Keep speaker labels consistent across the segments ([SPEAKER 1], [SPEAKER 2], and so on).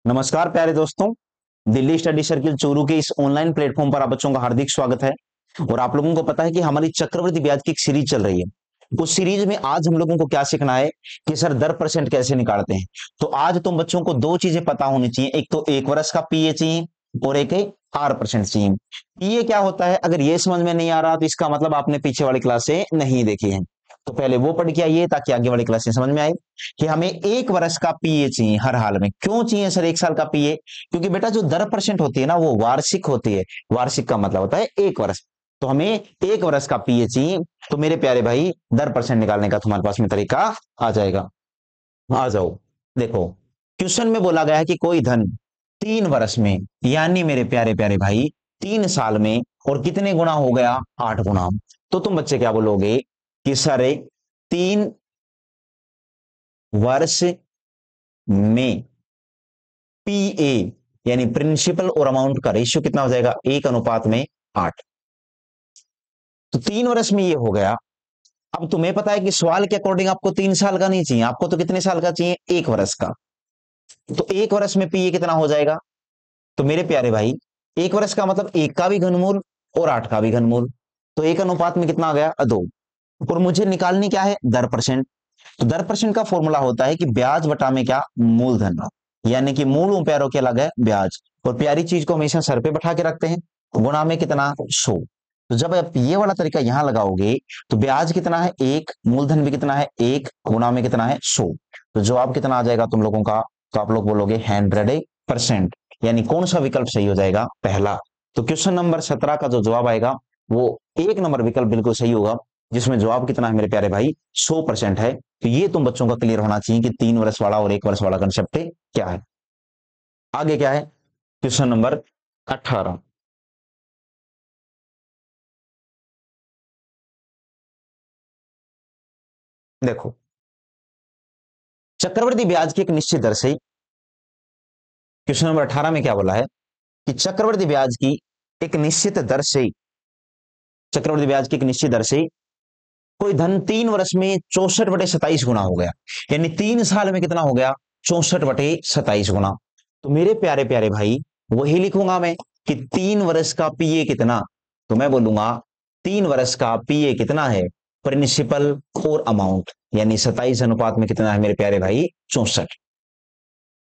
[SPEAKER 1] नमस्कार प्यारे दोस्तों। दिल्ली स्टडी सर्किल चूरू के इस ऑनलाइन प्लेटफॉर्म पर आप बच्चों का हार्दिक स्वागत है। और आप लोगों को पता है कि हमारी चक्रवृद्धि ब्याज की एक सीरीज चल रही है। उस सीरीज में आज हम लोगों को क्या सीखना है कि सर दर परसेंट कैसे निकालते हैं। तो आज तुम बच्चों को दो चीजें पता होनी चाहिए, एक तो 1 वर्ष का पीए चाहिए और एक है R% चाहिए। पीए क्या होता है, अगर ये समझ में नहीं आ रहा तो इसका मतलब आपने पीछे वाली क्लासे नहीं देखी है। तो पहले वो पढ़ के आइए ताकि आगे वाली क्लासें समझ में आए कि हमें 1 वर्ष का पीए चाहिए हर हाल में। क्यों चाहिए सर 1 साल का पीए? क्योंकि बेटा जो दर परसेंट होती है ना वो वार्षिक होती है। वार्षिक का मतलब होता है 1 वर्ष। तो हमें 1 वर्ष का पीए चाहिए। तो मेरे प्यारे भाई दर परसेंट निकालने का तुम्हारे पास में तरीका आ जाएगा। आ जाओ, देखो क्वेश्चन में बोला गया है कि कोई धन 3 वर्ष में, यानी मेरे प्यारे प्यारे भाई 3 साल में, और कितने गुना हो गया? 8 गुना। तो तुम बच्चे क्या बोलोगे कि सर 3 वर्ष में पीए यानी प्रिंसिपल और अमाउंट का रेशियो कितना हो जाएगा? 1:8। तो 3 वर्ष में ये हो गया। अब तुम्हें पता है कि सवाल के अकॉर्डिंग आपको 3 साल का नहीं चाहिए, आपको तो कितने साल का चाहिए? 1 वर्ष का। तो 1 वर्ष में पीए कितना हो जाएगा? तो मेरे प्यारे भाई 1 वर्ष का मतलब 1 का भी घनमूल और 8 का भी घनमूल। तो 1 अनुपात में कितना आ गया? 2। और मुझे निकालनी क्या है? दर परसेंट। तो दर परसेंट का फॉर्मूला होता है कि ब्याज बटा में क्या? मूलधन। यानी कि मूल और प्यारों के अलग है ब्याज, और प्यारी चीज को हमेशा सर पे बैठा के रखते हैं। गुणा में कितना? 100। तो जब आप ये वाला तरीका यहां लगाओगे तो ब्याज कितना है? 1, मूलधन भी कितना है? 1, गुणा में कितना है? 100। तो जवाब कितना आ जाएगा तुम लोगों का? तो आप लोग बोलोगे 100%। यानी कौन सा विकल्प सही हो जाएगा? पहला। तो क्वेश्चन नंबर 17 का जो जवाब आएगा वो 1 नंबर विकल्प बिल्कुल सही होगा, जिसमें जवाब कितना है मेरे प्यारे भाई? 100% है। तो ये तुम बच्चों का क्लियर होना चाहिए कि 3 वर्ष वाला और 1 वर्ष वाला कंसेप्ट क्या है। आगे क्या है? Question number 18। देखो, चक्रवृद्धि ब्याज की एक निश्चित दर से, क्वेश्चन नंबर 18 में क्या बोला है कि चक्रवृद्धि ब्याज की एक निश्चित दर से, चक्रवृद्धि ब्याज की एक निश्चित दर से कोई धन 3 वर्ष में 64/27 गुना हो गया। यानी 3 साल में कितना हो गया? 64/27 गुना। तो मेरे प्यारे प्यारे भाई वही लिखूंगा मैं कि 3 वर्ष का पीए कितना। तो मैं बोलूंगा 3 वर्ष का पीए कितना है? प्रिंसिपल और अमाउंट, यानी 27 अनुपात में कितना है मेरे प्यारे भाई? 64।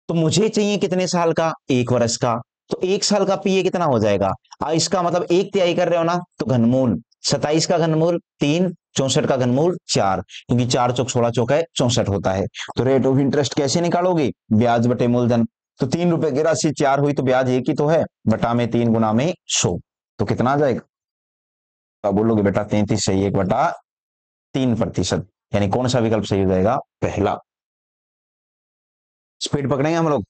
[SPEAKER 1] तो मुझे चाहिए कितने साल का? 1 वर्ष का। तो 1 साल का पीए कितना हो जाएगा? इसका मतलब 1 तिहाई कर रहे हो ना, तो घनमूल 27 का घनमूल 3, 64 का घनमूल 4, क्योंकि 4 चौक 16 चौक है 64 होता है। तो रेट ऑफ इंटरेस्ट कैसे निकालोगे? ब्याज बटे मूलधन। तो 3 रुपए की राशि 4 हुई तो ब्याज 1 ही तो है, बटा में 3 गुना में 100। तो कितना आ जाएगा? अब बोलोगे बेटा 33 सही, 1/3%। यानी कौन सा विकल्प सही हो जाएगा? पहला। स्पीड पकड़ेंगे हम लोग।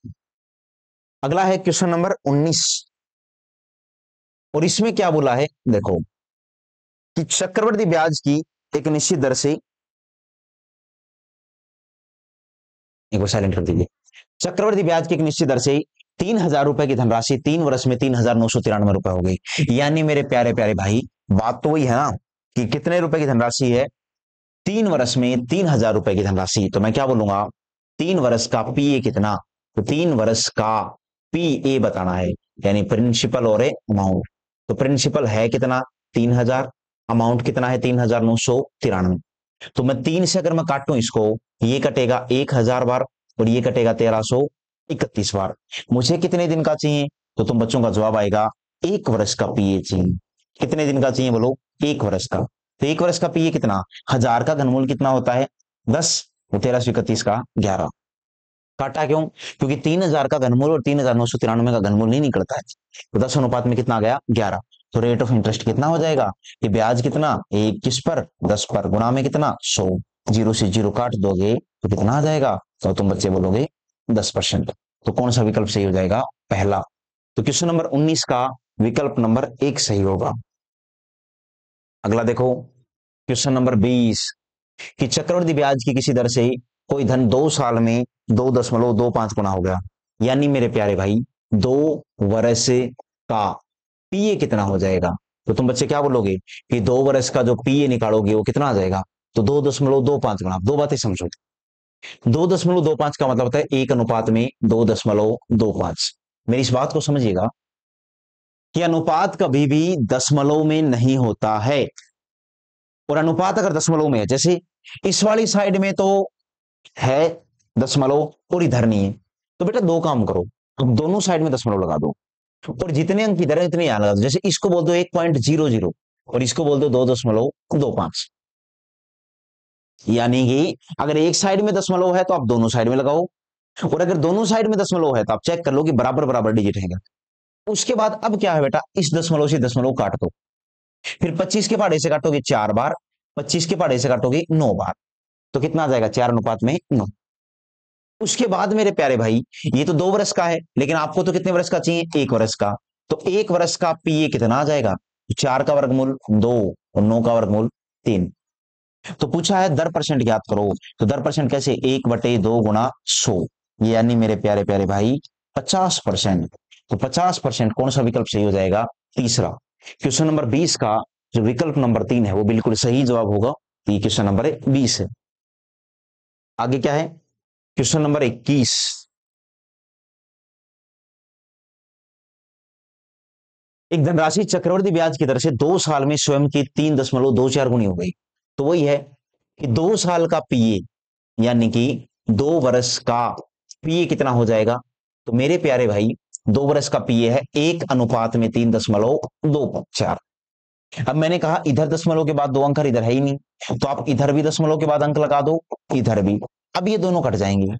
[SPEAKER 1] अगला है क्वेश्चन नंबर 19, और इसमें क्या बोला है देखो कि चक्रवृद्धि ब्याज की एक निश्चित दर से, एक बार साइलेंट कर दीजिए। चक्रवृद्धि ब्याज की एक निश्चित दर से 3,000 रुपए की धनराशि 3 वर्ष में 3,993 रुपए हो गई। यानी मेरे प्यारे प्यारे भाई बात तो वही है ना कि कितने रुपए की धनराशि है? 3 वर्ष में 3,000 रुपए की धनराशि। तो मैं क्या बोलूंगा? 3 वर्ष का पीए कितना? तो 3 वर्ष का पीए बताना है, यानी प्रिंसिपल और अमाउंट। तो प्रिंसिपल है कितना? 3,000। अमाउंट कितना है? 3,993। तो मैं 3 से अगर मैं काटूं इसको, ये कटेगा 1,000 बार और ये कटेगा 1,331 बार। मुझे कितने दिन का चाहिए? तो तुम बच्चों का जवाब आएगा 1 वर्ष का पीए चाहिए। कितने दिन का चाहिए बोलो? 1 वर्ष का। तो 1 वर्ष का पीए कितना? 1,000 का घनमूल कितना होता है? 10, तो 1,331 का 11। काटा क्यों? क्योंकि 3,000 का घनमूल और 3,993 का घनमूल नहीं निकलता है। तो 10 अनुपात में कितना आ गया? 11। तो रेट ऑफ इंटरेस्ट कितना हो जाएगा? कि ब्याज कितना? 1 किस पर? 10 पर। गुणा में कितना? 100। 0 से 0 काट दोगे तो कितना आ जाएगा? तो तुम बच्चे बोलोगे 10%। तो कौन सा विकल्प सही हो जाएगा? पहला। तो क्वेश्चन नंबर 19 का विकल्प नंबर 1 सही होगा। अगला देखो क्वेश्चन नंबर 20 कि चक्रवृद्धि ब्याज की किसी दर से कोई धन 2 साल में 2.25 गुना हो गया। यानी मेरे प्यारे भाई 2 वर्ष का पीए कितना हो जाएगा? तो तुम बच्चे क्या बोलोगे कि 2 वर्ष का जो पीए निकालोगे वो कितना आ जाएगा? तो 2.25 गुना। दो बातें समझो। 2.25 का मतलब होता है 1:2.25। मेरी इस बात को समझिएगा कि अनुपात कभी भी दशमलव में नहीं होता है। और अनुपात अगर दशमलव में है, जैसे इस वाली साइड में तो है दशमलव और इधर नहीं है, तो बेटा दो काम करो, अब दोनों साइड में दशमलव लगा दो और जितने अंक इधर है उतने यहां लगा दो। जैसे इसको बोल दो 1.00 और इसको बोल दो 2.25। यानी कि अगर एक साइड में दशमलव है तो आप दोनों साइड में लगाओ, और अगर दोनों साइड में दशमलव है तो आप चेक कर लो कि बराबर बराबर डिजिट है क्या। उसके बाद अब क्या है बेटा, इस दशमलव से दशमलव काट दो, फिर 25 के पहाड़े से काटोगे 4 बार, 25 के पहाड़े से काटोगे 9 बार, तो कितना आ जाएगा 4:9। उसके बाद मेरे प्यारे भाई, ये तो 2 वर्ष का है, लेकिन आपको तो कितने वर्ष का चाहिए, 1 वर्ष का। तो 1 वर्ष का पीए कितना आ जाएगा, 4 का वर्गमूल 2 और 9 का वर्गमूल 3। तो पूछा है दर परसेंट ज्ञात करो, तो दर परसेंट कैसे, 1/2 × 100, यानी मेरे प्यारे प्यारे भाई 50%। तो 50% कौन सा विकल्प सही हो जाएगा, तीसरा। क्वेश्चन नंबर 20 का जो विकल्प नंबर 3 है वो बिल्कुल सही जवाब होगा। ये क्वेश्चन नंबर 20 है। आगे क्या है, क्वेश्चन नंबर 21। एक धनराशि चक्रवृद्धि ब्याज की दर से 2 साल में स्वयं की 3.24 गुनी हो गई। तो वही है कि 2 साल का पीए, यानी कि 2 वर्ष का पीए कितना हो जाएगा। तो मेरे प्यारे भाई 2 वर्ष का पीए है 1:3.24। अब मैंने कहा इधर दशमलव के बाद 2 अंक, इधर है ही नहीं, तो आप इधर भी दशमलव के बाद अंक लगा दो, इधर भी। अब ये दोनों कट जाएंगे।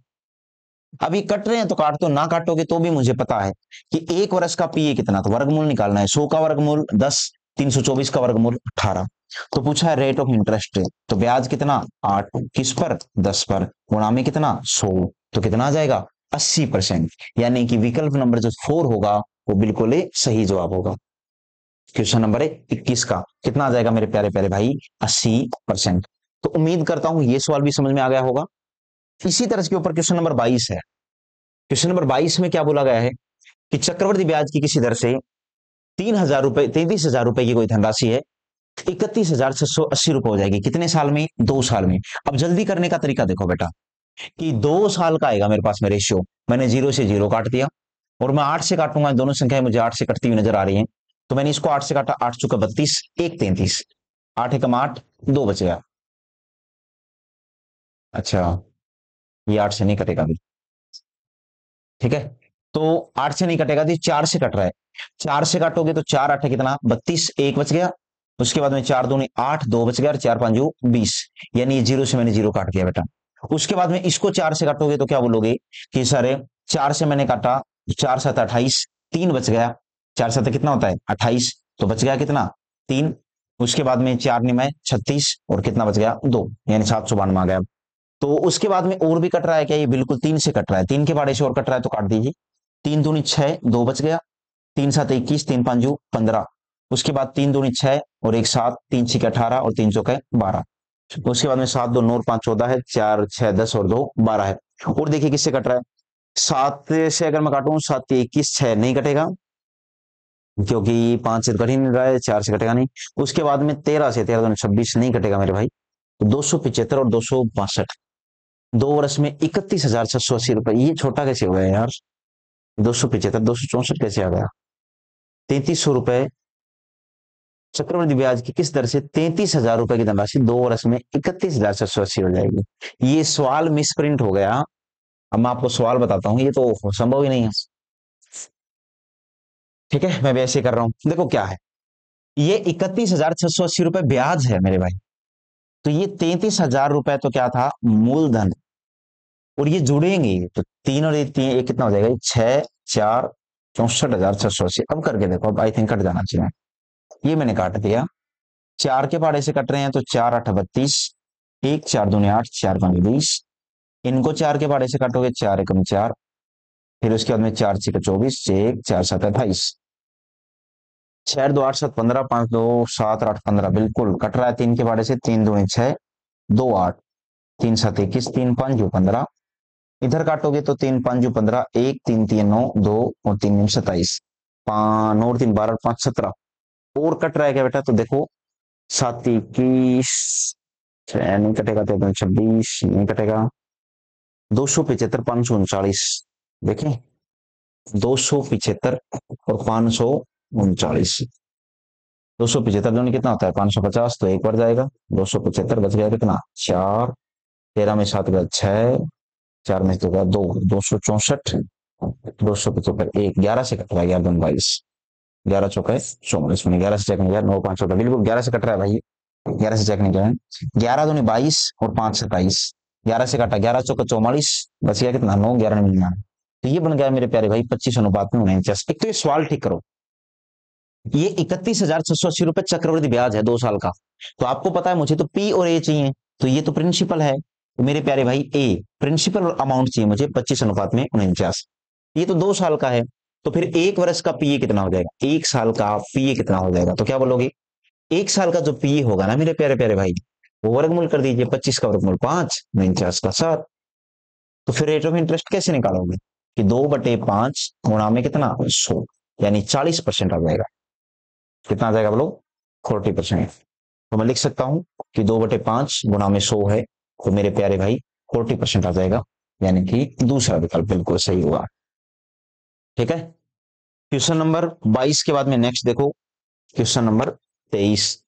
[SPEAKER 1] अभी कट रहे हैं तो काट दो, ना काटोगे तो भी मुझे पता है कि 1 वर्ष का पीए कितना, तो वर्गमूल निकालना है। 100 का वर्गमूल 10, 324 का वर्गमूल 18। तो पूछा है रेट ऑफ इंटरेस्ट, तो ब्याज कितना 8, किस पर 10 पर, गुणा में कितना 100, तो कितना आ जाएगा 80%। यानी कि विकल्प नंबर जो 4 होगा वो बिल्कुल सही जवाब होगा। क्वेश्चन नंबर 21 का कितना आ जाएगा मेरे प्यारे प्यारे भाई, 80%। तो उम्मीद करता हूं ये सवाल भी समझ में आ गया होगा। इसी तरह के ऊपर क्वेश्चन नंबर 22 है। क्वेश्चन नंबर 22 में क्या बोला गया है कि चक्रवृद्धि ब्याज की किसी दर से 3,000 रुपए 33,000 रुपए की कोई धनराशि है, 31,680 रुपए हो जाएगी, कितने साल में, 2 साल में। अब जल्दी करने का तरीका देखो बेटा, कि 2 साल का आएगा मेरे पास में रेशियो, मैंने 0 से 0 काट दिया और मैं 8 से काटूंगा, दोनों संख्याएं मुझे 8 से कटती हुई नजर आ रही हैं, तो मैंने इसको 8 से काटा, 8 चुका 32, 1 33, 8 एकम 8, 2 बच गया। अच्छा, ये 8 से नहीं कटेगा अभी, ठीक है। तो 8 से नहीं कटेगा, तो 4 से कट रहा है। 4 से काटोगे तो 4 8 कितना 32, 1 बच गया। उसके बाद में 4 दूनी 8, 2 बच गया, और 4 5 20, यानी 0 से मैंने 0 काट दिया बेटा। उसके बाद में इसको 4 से काटोगे तो क्या बोलोगे कि सर 4 से मैंने काटा, 4 7 28, 3 बच गया। 4 7 कितना होता है 28, तो बच गया कितना 3। उसके बाद में 4 निमाय 36 और कितना बच गया 2, यानी 792 आ गया। तो उसके बाद में और भी कट रहा है क्या, ये बिल्कुल 3 से कट रहा है, 3 के बाड़े से और कट रहा है, तो काट दीजिए। 3 दूनी 6, 2 बच गया। 3 7 21, 3 5 15। उसके बाद 3 दूनी 6 और 1 7, 3 6 18 और 3 चौके 12। उसके बाद में 7 2 9 5 14 है, 4 6 10 और 2 12 है। और देखिए किससे कट रहा है, 7 से अगर मैं काटूं 7 21, 6 नहीं कटेगा क्योंकि 5 से कट ही नहीं रहा है, 4 से कटेगा नहीं। उसके बाद में 13 से 13 दूनी 26 नहीं कटेगा मेरे भाई, तो 275 और 262, 2 वर्ष में 31,680 रुपए। ये छोटा कैसे हो गया यार, 275 264 कैसे आ गया। 3300 रुपए चक्रवृद्धि ब्याज की किस दर से 33,000 रुपए की धनराशि 2 वर्ष में 31,680 हो जाएगी। ये सवाल मिस प्रिंट हो गया। अब मैं आपको सवाल बताता हूं, ये तो संभव ही नहीं है, ठीक है। मैं वैसे कर रहा हूं, देखो क्या है, ये 31,680 रुपए ब्याज है मेरे भाई, तो ये 33,000 रुपए तो क्या था मूलधन, और ये जुड़ेंगे तो 3 और 3 एक कितना हो जाएगा 6 4 64,680। अब करके देखो, अब आई थिंक कट जाना चाहिए। ये मैंने काट दिया, 4 के पहाड़े से कट रहे हैं तो 4 8 32, 1 4 दूनी 8, 4 5 20। इनको 4 के पहाड़े से काटोगे 4 एकम 4, फिर उसके बाद में 4 6 24, 1 4 7 28, 6 2 8 7 15, 5 2 7 8 15, बिल्कुल कट रहा है 3 के पहाड़े से। 3 दूनी 6, 2 8, 3 7 21, 3 5 15। इधर काटोगे तो 3 5 15, 1 3 3 9 2 और 3 27, 5 और 3 12 5 17। और कट रहा है क्या बेटा, तो देखो 7 21, नहीं कटेगा, तो 26 नहीं कटेगा, 275, 539, देखें 275 और 539, 275 दोनों कितना होता है 550, तो एक बार जाएगा, 275 बच गया कितना 4, 13 में 7 गया 6, 4 में 2 गया 2, 264, 275 एक, 11 से कट रहा है 11 दूनी 22, 11 चौका 44 में 11 से चेक नहीं गया, 9 5 14, बिल्कुल 11 से कट रहा है भाई, 11 से चेक नहीं गया, 11 दूनी 22 और 5 27, 11 से काटा 11 चौका 44, बच गया कितना 9, 11 में 99, तो ये बन गया मेरे प्यारे भाई 25 अनुपात में 49। एक तो ये सवाल ठीक करो, ये 31,680 रुपए चक्रवृद्धि ब्याज है 2 साल का, तो आपको पता है मुझे तो पी और ए चाहिए, तो ये तो प्रिंसिपल है, तो मेरे प्यारे भाई ए प्रिंसिपल अमाउंट चाहिए मुझे 25 अनुपात में 49, ये तो 2 साल का है, तो फिर 1 वर्ष का पीए कितना हो जाएगा, 1 साल का पीए कितना हो जाएगा, तो क्या बोलोगे 1 साल का जो पीए होगा ना मेरे प्यारे प्यारे भाई, वो वर्गमूल कर दीजिए, 25 का वर्गमूल 5, 49 का 7, तो फिर रेट ऑफ इंटरेस्ट कैसे निकालोगे कि 2/5 गुणा में कितना 100, यानी 40% आ जाएगा, कितना आ जाएगा बोलो 40%, तो मैं लिख सकता हूं कि 2/5 गुणा में 100 है, तो मेरे प्यारे भाई 40% आ जाएगा, यानी कि दूसरा विकल्प बिल्कुल सही हुआ। ठीक है, क्वेश्चन नंबर 22 के बाद में नेक्स्ट देखो, क्वेश्चन नंबर 23,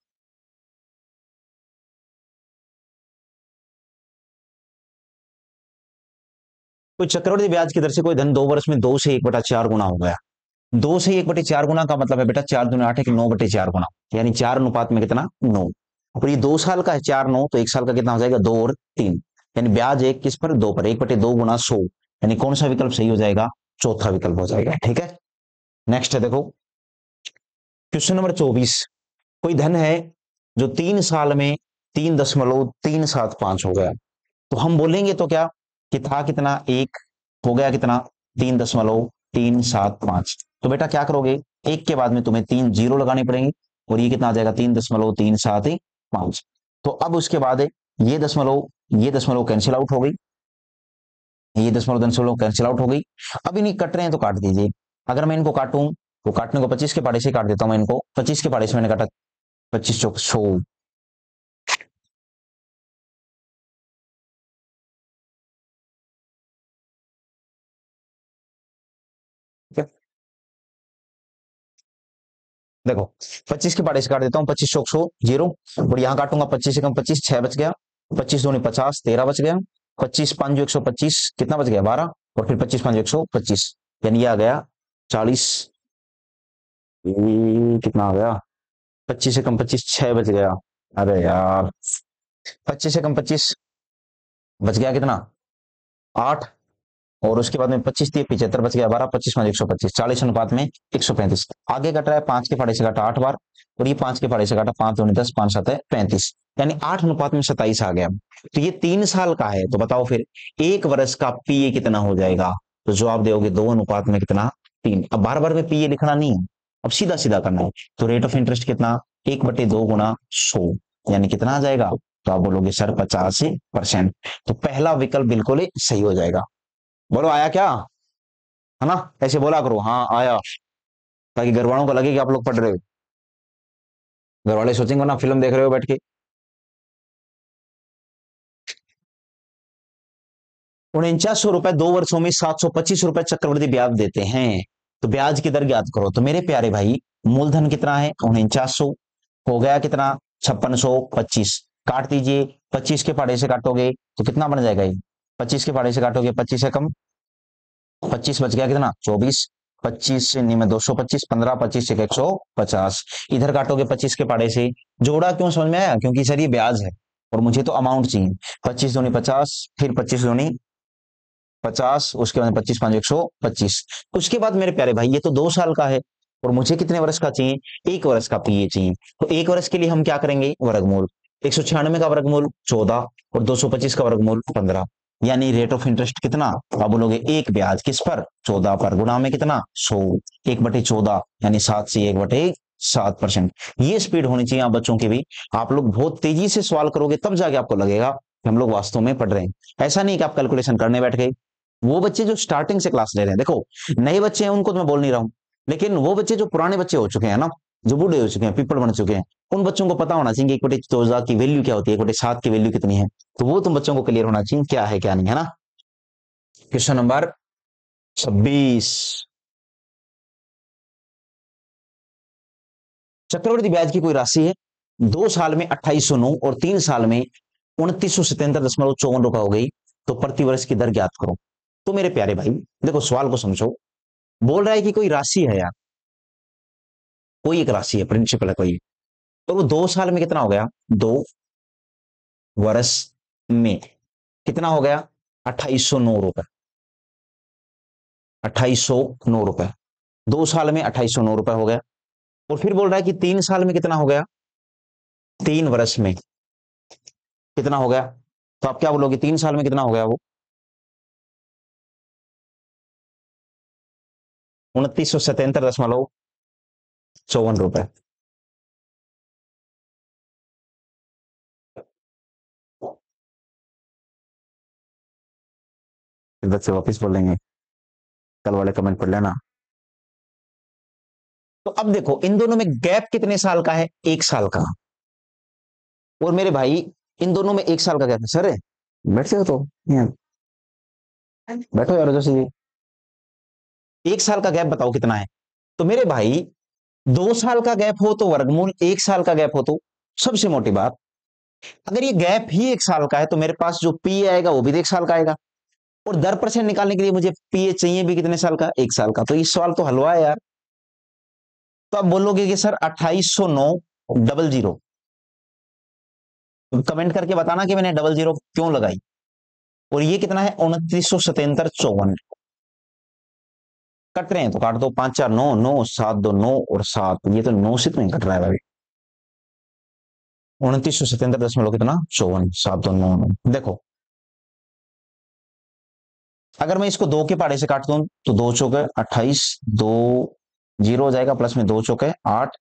[SPEAKER 1] कोई चक्रवृद्धि ब्याज की दर से कोई धन 2 वर्ष में 2 से 1/4 गुना हो गया, 2 से 1/4 गुना का मतलब है बेटा 4 दूनी 8 है कि 9/4 गुना, यानी 4 अनुपात में कितना 9, और ये 2 साल का है 4 9, तो 1 साल का कितना हो जाएगा 2 और 3, यानी ब्याज एक किस पर 2 पर, 1/2 गुना 100, यानी कौन सा विकल्प सही हो जाएगा, चौथा विकल्प हो जाएगा। ठीक है, नेक्स्ट है देखो क्वेश्चन नंबर 24, कोई धन है जो 3 साल में 3.375 हो गया, तो हम बोलेंगे तो क्या कि था कितना एक, हो गया कितना 3.375, तो बेटा क्या करोगे एक के बाद में तुम्हें 3 जीरो लगाने पड़ेंगे, और ये कितना आ जाएगा 3.375, तो अब उसके बाद ये दशमलव कैंसिल आउट हो गई, ये दशमलव कैंसिल आउट हो गई, अब इन्हें कट रहे हैं तो काट दीजिए, अगर मैं इनको काटूं तो काटने को 25 के पाड़े से काट देता हूं, मैं इनको 25 के पाड़े से मैंने काटा, 25 चौक 100, देखो 25 के पाड़े से काट देता हूँ, 25 चौक 100 जीरो, और यहाँ काटूंगा 25 से कम 25 6 बच गया, 25 दूनी 50 13 बच गया, 25 5 125 कितना बच गया 12, और फिर 25 5 125, यानी ये आ गया 40, कितना आ गया 25 से कम 25 6 बच गया, अरे यार 25 से कम 25 बच गया कितना 8, और उसके बाद में 25 थी 75 बच गया 12, 25 5 125, 40 अनुपात में 135, आगे कट रहा है 5 के फाड़े से काटा 8 बार, और ये 5 के फाड़े से काटा 5 दूनी 10 5 7 35, यानी 8 अनुपात में 27 आ गया, तो ये 3 साल का है, तो बताओ फिर 1 वर्ष का पीए कितना हो जाएगा, तो जवाब दोगे 2 अनुपात में कितना 3, अब बार बार में पीए लिखना नहीं है, अब सीधा सीधा करना है, तो रेट ऑफ इंटरेस्ट कितना 1/2 गुना 100, यानी कितना आ जाएगा, तो आप बोलोगे सर 85%, तो पहला विकल्प बिल्कुल ही सही हो जाएगा। बोलो आया क्या, है ना, ऐसे बोला करो हाँ आया, ताकि घर वालों को लगे कि आप लोग पढ़ रहे हो, घर वाले सोचेंगे ना फिल्म देख रहे हो बैठ के। 4900 रुपए 2 वर्षों में 725 रुपए चक्रवृद्धि ब्याज देते हैं, तो ब्याज की दर ज्ञात करो, तो मेरे प्यारे भाई मूलधन कितना है 4900, हो गया कितना 5625, काट दीजिए 25 के पाड़े से काटोगे तो कितना बन जाएगा ये, 25 के पाड़े से काटोगे 25 से कम 25 बच गया कितना 24, 25 से नहीं में 225, 15 25 से 150, इधर काटोगे 25 के पाड़े से, जोड़ा क्यों समझ में आया, क्योंकि सर ये ब्याज है और मुझे तो अमाउंट चाहिए, 25 दूनी 50, फिर 25 दूनी 50, उसके बाद 25 5 125, उसके बाद मेरे प्यारे भाई ये तो 2 साल का है, और मुझे कितने वर्ष का चाहिए 1 वर्ष का पीए चाहिए, तो 1 वर्ष के लिए हम क्या करेंगे वर्गमूल, 196 का वर्गमूल 14 और 225 का वर्गमूल 15, यानी रेट ऑफ इंटरेस्ट कितना, आप बोलोगे एक ब्याज किस पर 14 पर, गुणा में कितना 100, 1/14 यानी 7 से 1/7%, ये स्पीड होनी चाहिए आप बच्चों की भी, आप लोग बहुत तेजी से सवाल करोगे तब जाके आपको लगेगा कि हम लोग वास्तव में पढ़ रहे हैं, ऐसा नहीं कि आप कैलकुलेशन करने बैठ गए, वो बच्चे जो स्टार्टिंग से क्लास ले रहे हैं, देखो नए बच्चे हैं उनको तो मैं बोल नहीं रहा हूं, लेकिन वो बच्चे जो पुराने बच्चे हो चुके हैं ना, जो बूढ़े हो चुके हैं पीपल बन चुके हैं, उन बच्चों को पता होना चाहिए 1/14 की वैल्यू क्या होती है, 1/7 की वैल्यू कितनी है, तो वो तुम बच्चों को क्लियर होना चाहिए क्या है क्या नहीं, है ना। Question number 26। चक्रवृद्धि ब्याज की कोई राशि है 2 साल में 2809 और 3 साल में 2977.54 रुपए हो गई, तो प्रतिवर्ष की दर ज्ञात करो। तो मेरे प्यारे भाई देखो सवाल को समझो, बोल रहा है कि कोई राशि है यार, कोई एक राशि है, प्रिंसिपल है कोई, तो वो 2 साल में कितना हो गया, 2 वर्ष में कितना हो गया, 2809 रुपए, 2809 रुपए, 2 साल में 2809 रुपए हो गया। और फिर बोल रहा है कि 3 साल में कितना हो गया, 3 वर्ष में कितना हो गया, तो आप क्या बोलोगे 3 साल में कितना हो गया वो, 2977.54 रुपए। बच्चे वापिस बोल लेंगे, कल वाले कमेंट पढ़ लेना। तो अब देखो इन दोनों में गैप कितने साल का है, 1 साल का। और मेरे भाई इन दोनों में 1 साल का गैप है। सर बैठ जाओ तो यहाँ, बैठो यार जैसे, 1 साल का गैप बताओ कितना है। तो मेरे भाई 2 साल का गैप हो तो वर्गमूल, 1 साल का गैप हो तो, सबसे मोटी बात, अगर ये गैप ही 1 साल का है तो मेरे पास जो पी आएगा वो भी 1 साल का आएगा। और दर परसेंट निकालने के लिए मुझे पीए चाहिए भी कितने साल का, 1 साल का। तो इस सवाल तो हलवा है यार। तो आप बोलोगे कि सर 2809 कमेंट करके बताना कि मैंने 00 क्यों लगाई। और ये कितना है, 2977.54। कट रहे हैं तो काट दो, 5 4 9 9 7 2 9 और 7, ये तो 9 से तो नहीं कट रहा है भाई। 2977 कितना, 54, 7 2 9 9। देखो अगर मैं इसको 2 के पहाड़े से काट दूं तो 2 चौके 28, 2 0 हो जाएगा, प्लस में 2 चौके 8,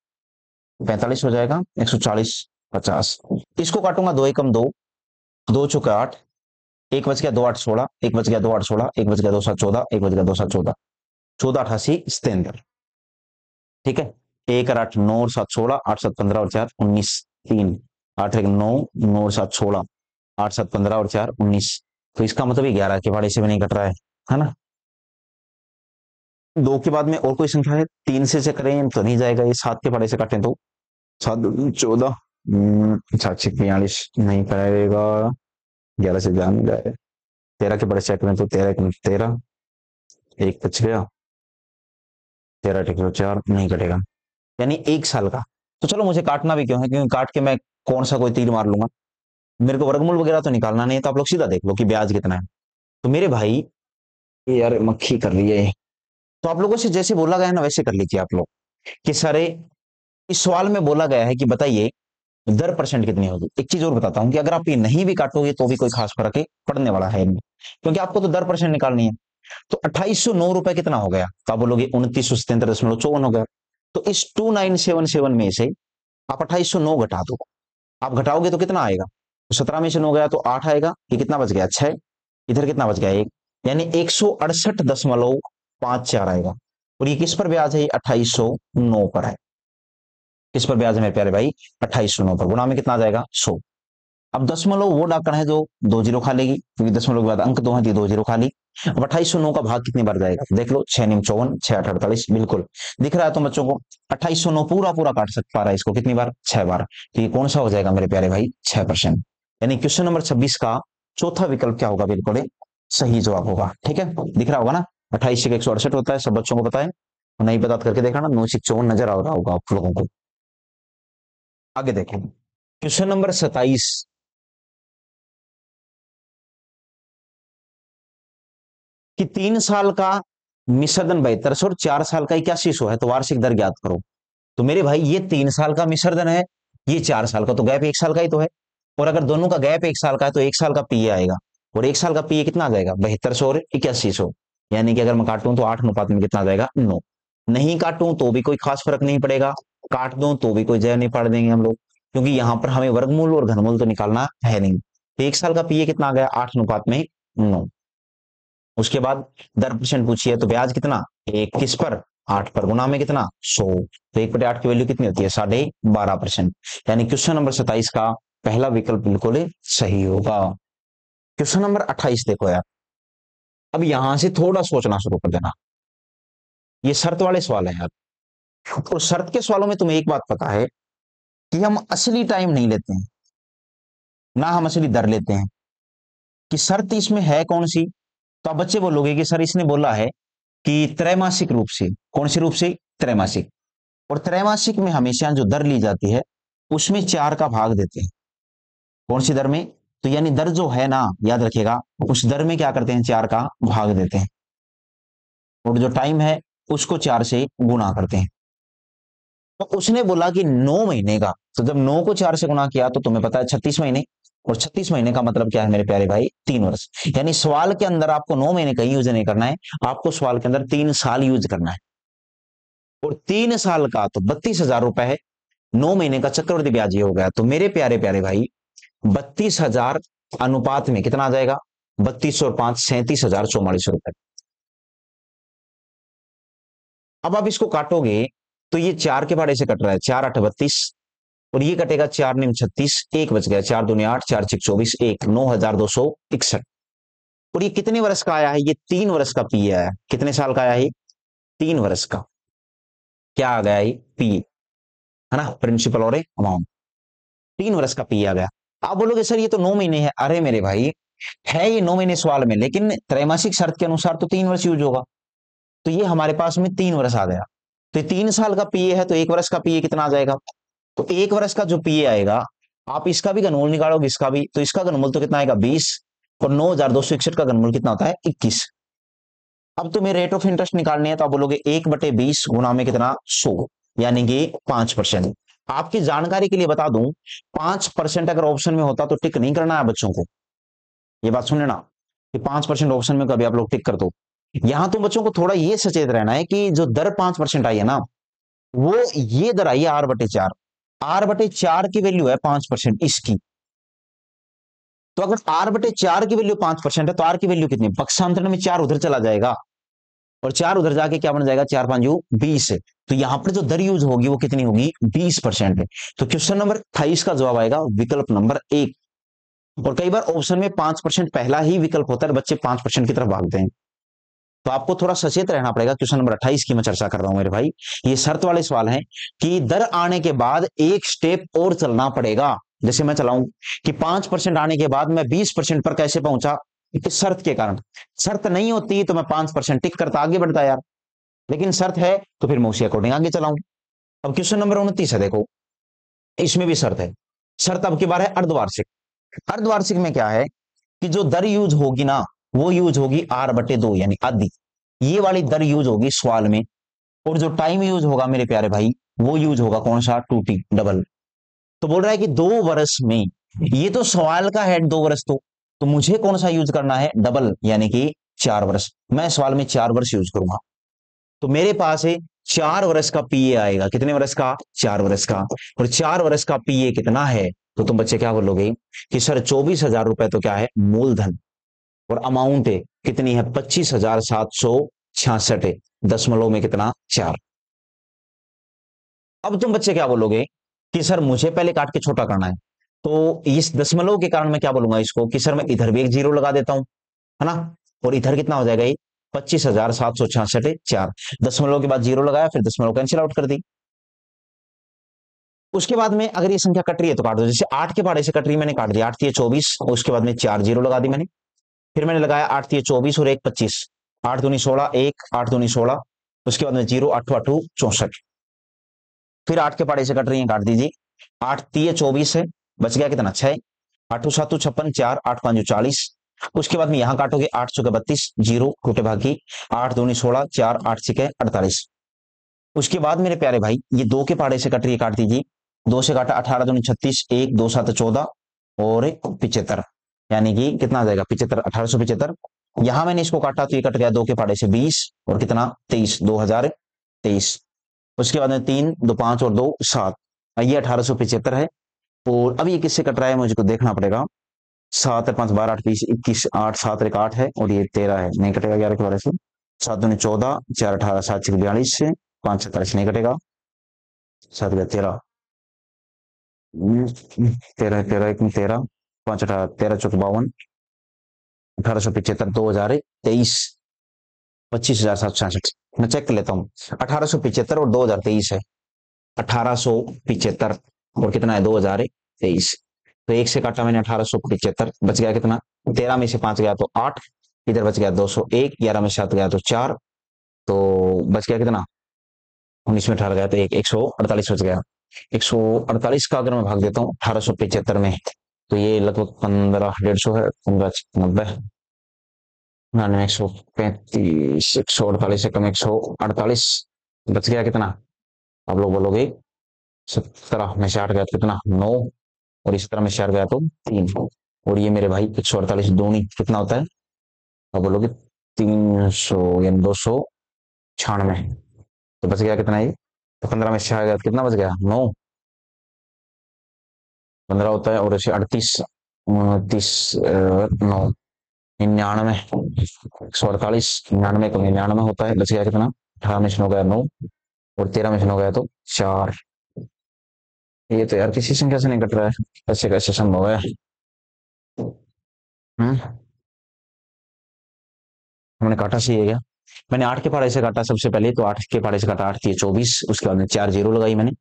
[SPEAKER 1] 45 हो जाएगा, 140 50। इसको काटूंगा 2 एकम 2, 2 चौके 8, 1 बच गया 2 8 16, 1 बच गया 2 8 16, 1 बच गया 2 7 14, 1 बच गया 2 7 14, 14 88 77। ठीक है, 1 और 8 9 और 7 16, 8 7 15 और 4 19, 3 8 1 9 9 और 7 16, 8 7 15 और 4 19। तो इसका मतलब 11 के पहाड़े से भी नहीं कट रहा है ना। 2 के बाद में और कोई संख्या है, 3 से करें तो नहीं जाएगा, ये 7 के पहाड़े से काटें तो 7 14, 7 6 42 नहीं करेगा, 11 से जान जाए। 13 के पहाड़े से करें तो 13 13, 1 बच गया, 13 टिक 4 नहीं कटेगा, यानी 1 साल का। तो चलो मुझे काटना भी क्यों है, क्योंकि काट के मैं कौन सा कोई तीर मार लूंगा, मेरे को वर्गमूल वगैरह तो निकालना नहीं है। तो आप लोग सीधा देख लो कि ब्याज कितना है। तो मेरे भाई ये यार मक्खी कर रही है। तो आप लोगों से जैसे बोला गया है ना वैसे कर लीजिए आप लोग, कि सारे इस सवाल में बोला गया है कि बताइए दर परसेंट कितनी होगी। एक चीज और बताता हूं कि अगर आप ये नहीं भी काटोगे तो भी कोई खास फर्क है पड़ने वाला है नहीं, क्योंकि आपको तो दर परसेंट निकालनी है। तो 2809 रुपए कितना हो गया, तो आप बोलोगे 2977.54 हो गया। तो इस 2977 में से आप 2809 घटा दो, आप घटाओगे तो कितना आएगा, तो 17 में से 9 गया तो 8 आएगा, ये कितना बच गया 6, इधर कितना बच गया 1, यानी 168.54 आएगा। और ये किस पर ब्याज है, ये 2809 पर है। किस पर ब्याज है मेरे प्यारे भाई, 2809 पर। गुणा में कितना आ जाएगा 100। अब दशमलव वो डाकण है जो 2 जीरो खा लेगी, क्योंकि दशमलव के बाद अंक 2 है, 2 जीरो खा ली। अब 2809 का भाग कितनी बार जाएगा, देख लो, 6 निम 54, 6 8 48, बिल्कुल दिख रहा है तुम बच्चों को। 2809 पूरा पूरा काट सकता रहा है इसको कितनी बार, 6 बार। तो ये कौन सा हो जाएगा मेरे प्यारे भाई, 6%। यानी क्वेश्चन नंबर 26 का चौथा विकल्प क्या होगा, बिल्कुल सही जवाब होगा। ठीक है, दिख रहा होगा ना, 28 से 168 होता है, सब बच्चों को पता है। नहीं पता करके देखा ना, 9 से 54 नजर आ रहा होगा आप लोगों को। आगे देखें क्वेश्चन नंबर 27, कि 3 साल का मिश्रधन 7200 और 4 साल का 8100 है, तो वार्षिक दर ज्ञात करो। तो मेरे भाई ये 3 साल का मिश्रधन है, ये 4 साल का, तो गैप 1 साल का ही तो है। और अगर दोनों का गैप 1 साल का है तो 1 साल का पीए आएगा। और 1 साल का पीए कितना आ जाएगा, 7200 और 8100। यानी कि अगर मैं काटूं तो 8 अनुपात में कितना आ जाएगा, 9। नहीं काटूं तो भी कोई खास फर्क नहीं पड़ेगा, काट दूं तो भी कोई जय नहीं पड़ देंगे हम लोग, क्योंकि यहां पर हमें वर्गमूल और घनमूल तो निकालना है नहीं। तो 1 साल का पीए कितना आ गया, 8 अनुपात में 9। उसके बाद दर परसेंट पूछी है, तो ब्याज कितना, 1 किस पर, 8 पर, गुना में कितना 100। तो 1/8 की वैल्यू कितनी होती है, 12.5%। यानी क्वेश्चन नंबर 27 का पहला विकल्प बिल्कुल सही होगा। क्वेश्चन नंबर 28 देखो यार, अब यहां से थोड़ा सोचना शुरू कर देना। ये शर्त वाले सवाल है यार। और शर्त के सवालों में तुम्हें एक बात पता है कि हम असली टाइम नहीं लेते हैं, ना हम असली दर लेते हैं। कि शर्त इसमें है कौन सी? तो आप बच्चे बोलोगे कि सर इसने बोला है कि त्रैमासिक रूप से। कौन से रूप से? त्रैमासिक। और त्रैमासिक में हमेशा जो दर ली जाती है उसमें 4 का भाग देते हैं। कौन सी दर में? तो यानी दर जो है ना, याद रखिएगा, उस दर में क्या करते हैं? 4 का भाग देते हैं। और जो टाइम है उसको 4 से गुणा करते हैं। तो उसने बोला कि 9 महीने का, तो जब 9 को 4 से गुणा किया तो तुम्हें पता है 36 महीने। और 36 महीने का मतलब क्या है मेरे प्यारे भाई? 3 वर्ष। यानी सवाल के अंदर आपको 9 महीने का यूज नहीं करना है, आपको सवाल के अंदर 3 साल यूज करना है। और 3 साल का तो 32,000 रुपए है। 9 महीने का चक्रवृद्धि ब्याज ये हो गया। तो मेरे प्यारे प्यारे भाई 32,000 अनुपात में कितना आ जाएगा? 32 और 5 37,044 रुपए। अब आप इसको काटोगे तो ये 4 के पहाड़े से कट रहा है, 4 8 32। और ये कटेगा 4 9 36, एक बच गया, 4 2 8, 4 6 24, एक 9,261। और ये कितने वर्ष का आया है? ये 3 वर्ष का पी आया है। कितने साल का आया है? 3 वर्ष का। क्या आ गया? ये पी, है ना, प्रिंसिपल और अमाउंट। 3 वर्ष का पी आ गया। आप बोलोगे सर ये तो 9 महीने है। अरे मेरे भाई, है ये 9 महीने सवाल में, लेकिन त्रैमासिक शर्त के अनुसार तो 3 वर्ष यूज होगा। तो ये हमारे पास में 3 वर्ष आ गया। तो 3 साल का पीए है तो 1 वर्ष का पीए कितना आ जाएगा? तो 1 वर्ष का जो पीए आएगा, आप इसका भी घनमूल निकालोगे, इसका भी, तो इसका घनमूल तो कितना आएगा? 20। और 9,261 का घनमूल कितना होता है? 21। अब तुम्हें रेट ऑफ इंटरेस्ट निकालनी है तो आप बोलोगे 1/20 गुना में कितना? 100, यानी कि 5%। आपकी जानकारी के लिए बता दूं, 5% अगर ऑप्शन में होता तो टिक नहीं करना है बच्चों को। ये बात सुन लेना कि 5% ऑप्शन में कभी आप लोग टिक कर दो। यहां तो बच्चों को थोड़ा ये सचेत रहना है कि जो दर 5% आई है ना, वो ये दर आई है R/4। R/4 की वैल्यू है 5% इसकी। तो अगर R/4 की वैल्यू 5% है तो R की वैल्यू कितनी? पक्षांतर में 4 उधर चला जाएगा और 4 उधर जाके क्या बन जाएगा? 4 5 20 है। तो यहां पर जो दर यूज होगी वो कितनी होगी? 20% है। तो क्वेश्चन नंबर 28 का जवाब आएगा विकल्प नंबर 1। और कई बार ऑप्शन में 5% पहला ही विकल्प होता है, बच्चे 5% की तरफ भागते हैं। तो आपको थोड़ा सचेत रहना पड़ेगा। क्वेश्चन नंबर 28 की मैं चर्चा कर रहा हूं मेरे भाई। ये शर्त वाले सवाल हैं कि दर आने के बाद एक स्टेप और चलना पड़ेगा। जैसे मैं चलाऊं कि 5% आने के बाद मैं 20% पर कैसे पहुंचा? इस शर्त के कारण। शर्त नहीं होती तो मैं 5% टिक करता आगे बढ़ता यार, लेकिन शर्त है तो फिर मैं उसी अकॉर्डिंग आगे चलाऊं। अब क्वेश्चन नंबर 29 है, देखो इसमें भी शर्त है। शर्त अब की बार है अर्धवार्षिक। अर्धवार्षिक में क्या है कि जो दर यूज होगी ना, वो यूज होगी R/2, यानी आधी। ये वाली दर यूज होगी सवाल में। और जो टाइम यूज होगा मेरे प्यारे भाई, वो यूज होगा कौन सा? 2T, double. तो बोल रहा है कि 2 वर्ष में, ये तो सवाल का है 2 वर्ष, तो मुझे कौन सा यूज करना है? डबल, यानी कि 4 वर्ष। मैं सवाल में 4 वर्ष यूज करूंगा। तो मेरे पास है 4 वर्ष का पीए आएगा। कितने वर्ष का? 4 वर्ष का। और 4 वर्ष का पीए कितना है? तो तुम बच्चे क्या बोलोगे कि सर 24,000 रुपए तो क्या है? मूलधन। और अमाउंट है कितनी है? 25,766 है। दशमलव में कितना? 4। अब तुम बच्चे क्या बोलोगे कि सर मुझे पहले काट के छोटा करना है। तो इस दशमलव के कारण मैं क्या बोलूंगा इसको कि सर मैं इधर भी एक जीरो लगा देता हूं, है ना। और इधर कितना हो जाएगा? ये 25,766 है, 4। दशमलव के बाद जीरो लगाया, फिर दशमलव कैंसिल आउट कर दी। उसके बाद में अगर ये संख्या कट रही है तो काट दो। जैसे 8 के पहाड़े से कट रही है, मैंने काट दिया। 8 3 24, उसके बाद में 4 जीरो लगा दी मैंने। फिर मैंने लगाया 8 3 24 और 1 25। 8 दूनी 16, 1 8 दूनी 16। उसके बाद में 0 8 8 64। फिर 8 के पहाड़े से कट रही है, काट दीजिए। 8 3 24 है, बच गया कितना? 6। 8 7 56, 4 8 5 40। उसके बाद में यहां काटोगे 8 चौके 32, जीरो टूटे भागी। 8 दूनी 16, 4 8 6 48। उसके बाद मेरे प्यारे भाई ये 2 के पहाड़े से कट रही है, काट दीजिए। 2 से काटा 18 दूनी 36, 1 2 7 14 और 75। यानी कि कितना आ जाएगा? 75, 1875। यहां मैंने इसको काटा तो ये कट गया 2 के पहाड़े से 20 और कितना? 23, 2023। उसके बाद में 3 2 5 और 2 7, ये 1875 है। और अब ये किससे कट रहा है मुझे को देखना पड़ेगा। 7 5 12 8 20 21, 8 7 1 8 है और ये 13 है, नहीं कटेगा 11 के बारे से। 7 दूनी 14, 4 18, 7 6 42 से 5 47 नहीं कटेगा। 7 13, 13 13 1 13, 5 18 13 चौक 52। 1875, 2023, 25,766। मैं चेक कर लेता हूँ। 1875 और 2023 है। 1875 और कितना है 2023। तो एक से काटा मैंने 1875, बच गया कितना, 13 में से 5 गया तो 8, इधर बच गया 201, 11 में से 7 गया तो 4, तो बच गया कितना, 19 में 18 गया तो 148 बच गया। 148 का अगर मैं भाग देता हूँ 1875 में, तो ये लगभग 15, 150 है, 15, 90, 135, 148 से कम 148, बच गया कितना, आप लोग बोलोगे 17 में से 8 गया तो कितना, 9, और इस तरह में 4 गया तो 3, और ये मेरे भाई 148 दूनी कितना होता है, आप बोलोगे 300 यानी 296, तो बच गया कितना, ये तो 15 में 6 गया तो कितना बच गया, 9, 15 होता है, और ऐसे 38, 29, 9, 99, 148, 99 को 99 होता है, बच गया कितना, 18 में से 9 गया 9, और 13 में से 9 गया तो 4। ये तो यार किसी संख्या से नहीं कट रहा है, ऐसे कैसे संभव है। हम्म हमने काटा सही है क्या, मैंने 8 के पहाड़े से काटा सबसे पहले, तो 8 के पहाड़े से काटा 8 3 24, उसके बाद में 4 जीरो लगाई मैंने,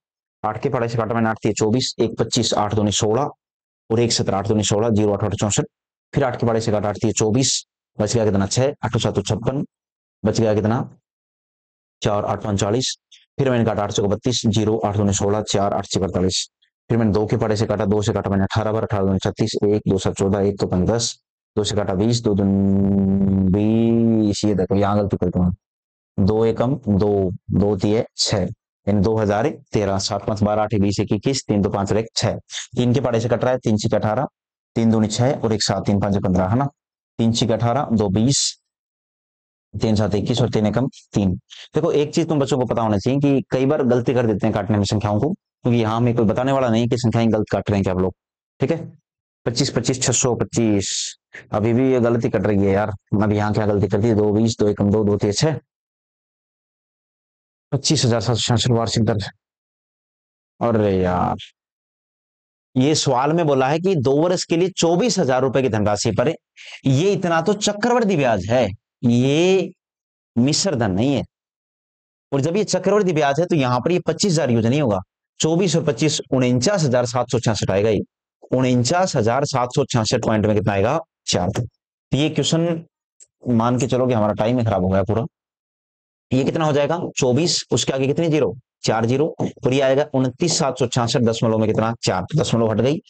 [SPEAKER 1] 8 के पहाड़े से काटा मैंने 8 3 24, 1 25, 8 2 16, और 1 17, 8 2 16, 0 8 8 64, फिर 8 के पहाड़े से काटा 8 3 24, बच गया कितना 6, 8 7 56, बच गया कितना 4 8 5 40, फिर मैंने काटा 8 चौको 32, 0 8 2 16, 4 8 6 48, फिर मैंने 2 के पहाड़े से काटा, 2 से काटा मैंने 18 बार, 18 2 36, 1 2 7 14, 1 तो 10, 2 से काटा 20, 2 20, ये देखो यहाँ गलती करता हूँ, 2 एकम 2, 2 दिए 6, यानी 2013, 7 5 12 8 20 21, 3 2 5 और 1 6, 3 के पहाड़े से कट रहा है, 3 6 18, 3 दूनी 6, और 1 7, 3 5 15 है ना, 3 6 18, 2 20, 3 7 21, और 3 एकम 3। देखो एक चीज तुम बच्चों को पता होना चाहिए कि कई बार गलती कर देते हैं काटने में संख्याओं को, क्योंकि यहाँ में कोई बताने वाला नहीं कि संख्याएं गलत काट रहे हैं क्या आप लोग, ठीक है। 25 25 625, अभी भी ये गलती कट रही है यार, अब यहाँ क्या गलती कर दी, 2 20, 2 एकम 2, 2 3 6, 25,766 वार्षिक दर। अरे यार, ये सवाल में बोला है कि 2 वर्ष के लिए 24,000 रुपए की धनराशि पर, ये इतना तो चक्रवृद्धि ब्याज है, ये मिश्र धन नहीं है, और जब ये चक्रवृद्धि ब्याज है तो यहां पर ये 25,000 यूज नहीं होगा, 24 और 25 49,766 आएगा, ये 49,766 पॉइंट में कितना आएगा, 4। तो ये क्वेश्चन मान के चलो कि हमारा टाइम ही खराब हो गया पूरा, ये कितना हो जाएगा 24, उसके आगे कितनी जीरो, 4 जीरो, और ये आएगा 29,766 दशमलव में कितना, 4, दशमलव हट गई।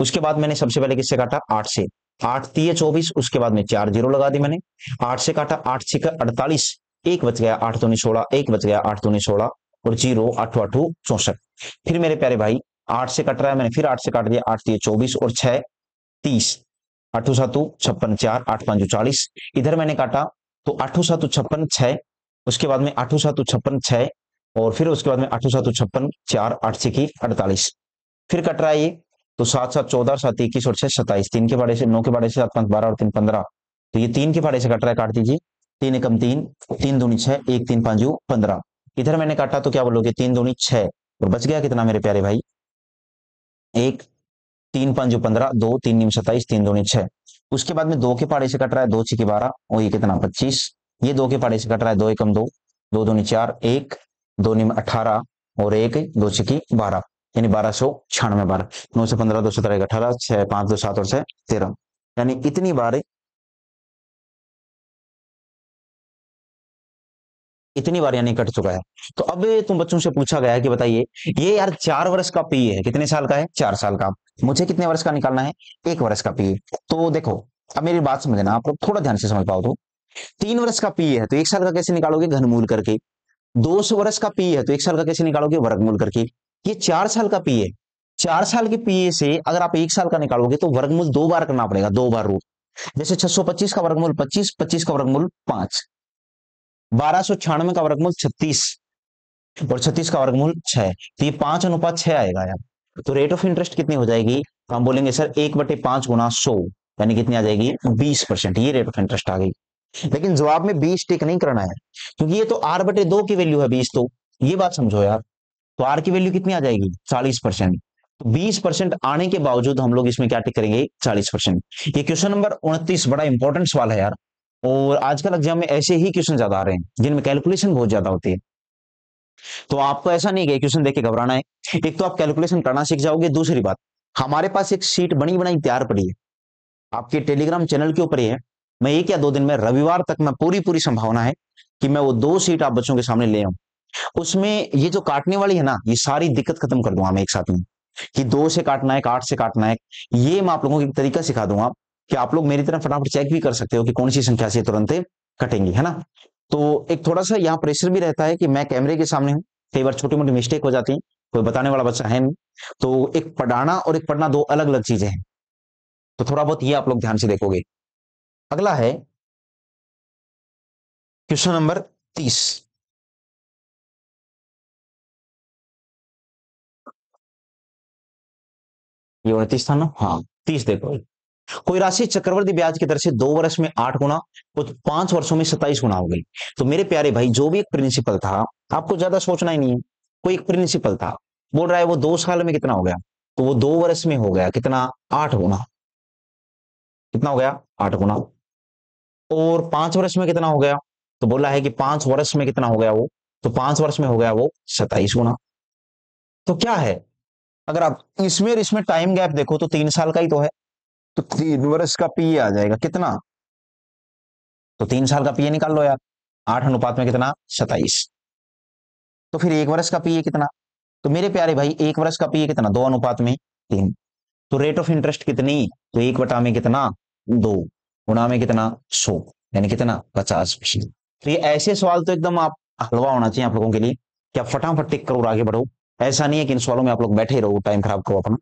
[SPEAKER 1] उसके बाद मैंने सबसे पहले किससे काटा, 8 से, 8 3 24, उसके बाद में 4 जीरो लगा दी मैंने, 8 से काटा, 8 6 48, एक बच गया, 8 2 16, एक बच गया, 8 2 16, और 0 8 8 64। फिर मेरे प्यारे भाई 8 से कट रहा है, मैंने फिर 8 से काट दिया, 8 3 24, और 6 30, 8 7 56, 4 8 5 40, इधर मैंने काटा तो 8 7 56 6, उसके बाद में 8 7 56 6, और फिर उसके बाद में 8 7 56 4 8 6 48, फिर कट रहा है ये, तो 7 7 14, 7 21, और 6 27, 3 के बाड़े से 9 के बाड़े से 7 5 12, और 3 15, तो ये 3 के बाड़े से कट रहा है, काट दीजिए, 3 एकम 3, 3 दूनी 6, 1 3 5 15, इधर मैंने काटा तो क्या बोलोगे, 3 दूनी 6, और बच गया कितना मेरे प्यारे भाई, 1 3 5 15, 2 3 नीम 27, 3 दूनी 6, उसके बाद में 2 के पाड़े से कट रहा है, 2 6 12, और ये कितना 25, ये 2 के पाड़े से कट रहा है, 2 एकम 2, 2 दूनी 4, 1 2 नीम 18, और 1 2 6 12, यानी 1296 12, 9 से 15, 2 17 18, 6 5 2 7 और 6 13, यानी इतनी बार यानी कट चुका है। तो अब तुम बच्चों से पूछा गया है कि बताइए, ये यार 4 वर्ष का पी है, कितने साल का है, 4 साल का, मुझे कितने वर्ष का निकालना है, 1 वर्ष का पी। तो देखो अब मेरी बात समझना, आप लोग थोड़ा ध्यान से समझ पाओ तो, 3 वर्ष का पी है तो 1 साल का कैसे निकालोगे, घनमूल करके, 2 वर्ष का पी है तो 1 साल का कैसे निकालोगे, वर्गमूल करके, ये 4 साल का पी है, 4 साल के पी से अगर आप 1 साल का निकालोगे तो वर्गमूल 2 बार करना पड़ेगा, 2 बार रूट, जैसे 625 का वर्गमूल 25, 25 का वर्गमूल 5, 1296 का वर्गमूल 36, और 36 का वर्गमूल 6, तो ये 5:6 आएगा यार। तो रेट ऑफ इंटरेस्ट कितनी हो जाएगी, हम बोलेंगे सर 1/5 गुना 100, यानी कितनी आ जाएगी 20%, ये रेट ऑफ इंटरेस्ट आ गई। लेकिन जवाब में 20 टिक नहीं करना है, क्योंकि ये तो r/2 की वैल्यू है 20, तो ये बात समझो यार, तो r की वैल्यू कितनी आ जाएगी 40%, तो 20% आने के बावजूद हम लोग इसमें क्या टिक करेंगे, 40%। ये क्वेश्चन नंबर 29 बड़ा इंपॉर्टेंट सवाल है यार, और आजकल एग्जाम में ऐसे ही क्वेश्चन ज्यादा आ रहे हैं जिनमें कैलकुलेशन बहुत ज्यादा होती है। तो आपको ऐसा नहीं है क्वेश्चन देख के घबराना है। एक तो आप कैलकुलेशन करना सीख जाओगे, दूसरी बात हमारे पास एक शीट बनी बनाई तैयार पड़ी है, आपके टेलीग्राम चैनल के ऊपर ही है। मैं एक या दो दिन में, रविवार तक मैं पूरी पूरी संभावना है कि मैं वो 2 शीट आप बच्चों के सामने ले आऊं। उसमें ये जो काटने वाली है ना, ये सारी दिक्कत खत्म कर दूंगा मैं एक साथ में, कि 2 से काटना है, 8 से काटना है। ये मैं आप लोगों को एक तरीका सिखा दूंगा कि आप लोग मेरी तरह फटाफट चेक भी कर सकते हो कि कौन सी संख्या से तुरंत कटेंगी, है ना। तो एक थोड़ा सा यहाँ प्रेशर भी रहता है कि मैं कैमरे के सामने हूँ, कई बार छोटी मोटी मिस्टेक हो जाती है, कोई बताने वाला बच्चा है नहीं। तो एक पढ़ाना और एक पढ़ना दो अलग अलग चीजें हैं। तो थोड़ा बहुत ये आप लोग ध्यान से देखोगे। अगला है क्वेश्चन नंबर 30। ये 29 था ना, हाँ 30 देखो। कोई राशि चक्रवृद्धि ब्याज की दर से 2 वर्ष में 8 गुना और 5 वर्षों में 27 गुना हो गई। तो मेरे प्यारे भाई, जो भी एक प्रिंसिपल था, आपको ज्यादा सोचना ही नहीं है। कोई एक प्रिंसिपल था, बोल रहा है वो 2 साल में कितना हो गया, तो वो 2 वर्ष में हो गया कितना, 8 गुना। कितना हो गया, 8 गुना। और 5 वर्ष में कितना हो गया, तो बोला है कि 5 वर्ष में कितना हो गया वो, तो 5 वर्ष में हो गया वो 27 गुना। तो क्या है, अगर आप इसमें और इसमें टाइम गैप देखो तो 3 साल का ही तो है। तो 3 वर्ष का पीए आ जाएगा कितना, तो 3 साल का पीए निकाल लो यार, 8 अनुपात में कितना, 27। तो फिर 1 वर्ष का पीए कितना, तो मेरे प्यारे भाई 1 वर्ष का पीए कितना, 2 अनुपात में 3। तो रेट ऑफ इंटरेस्ट कितनी, तो 1/में कितना, 2, गुणा में कितना, 100, यानी कितना, 50%। तो ये ऐसे सवाल तो एकदम आप हलवा होना चाहिए आप लोगों के लिए कि आप फटाफट टिक करो और आगे बढ़ो। ऐसा नहीं है कि इन सवालों में आप लोग बैठे रहो, टाइम खराब करो अपना।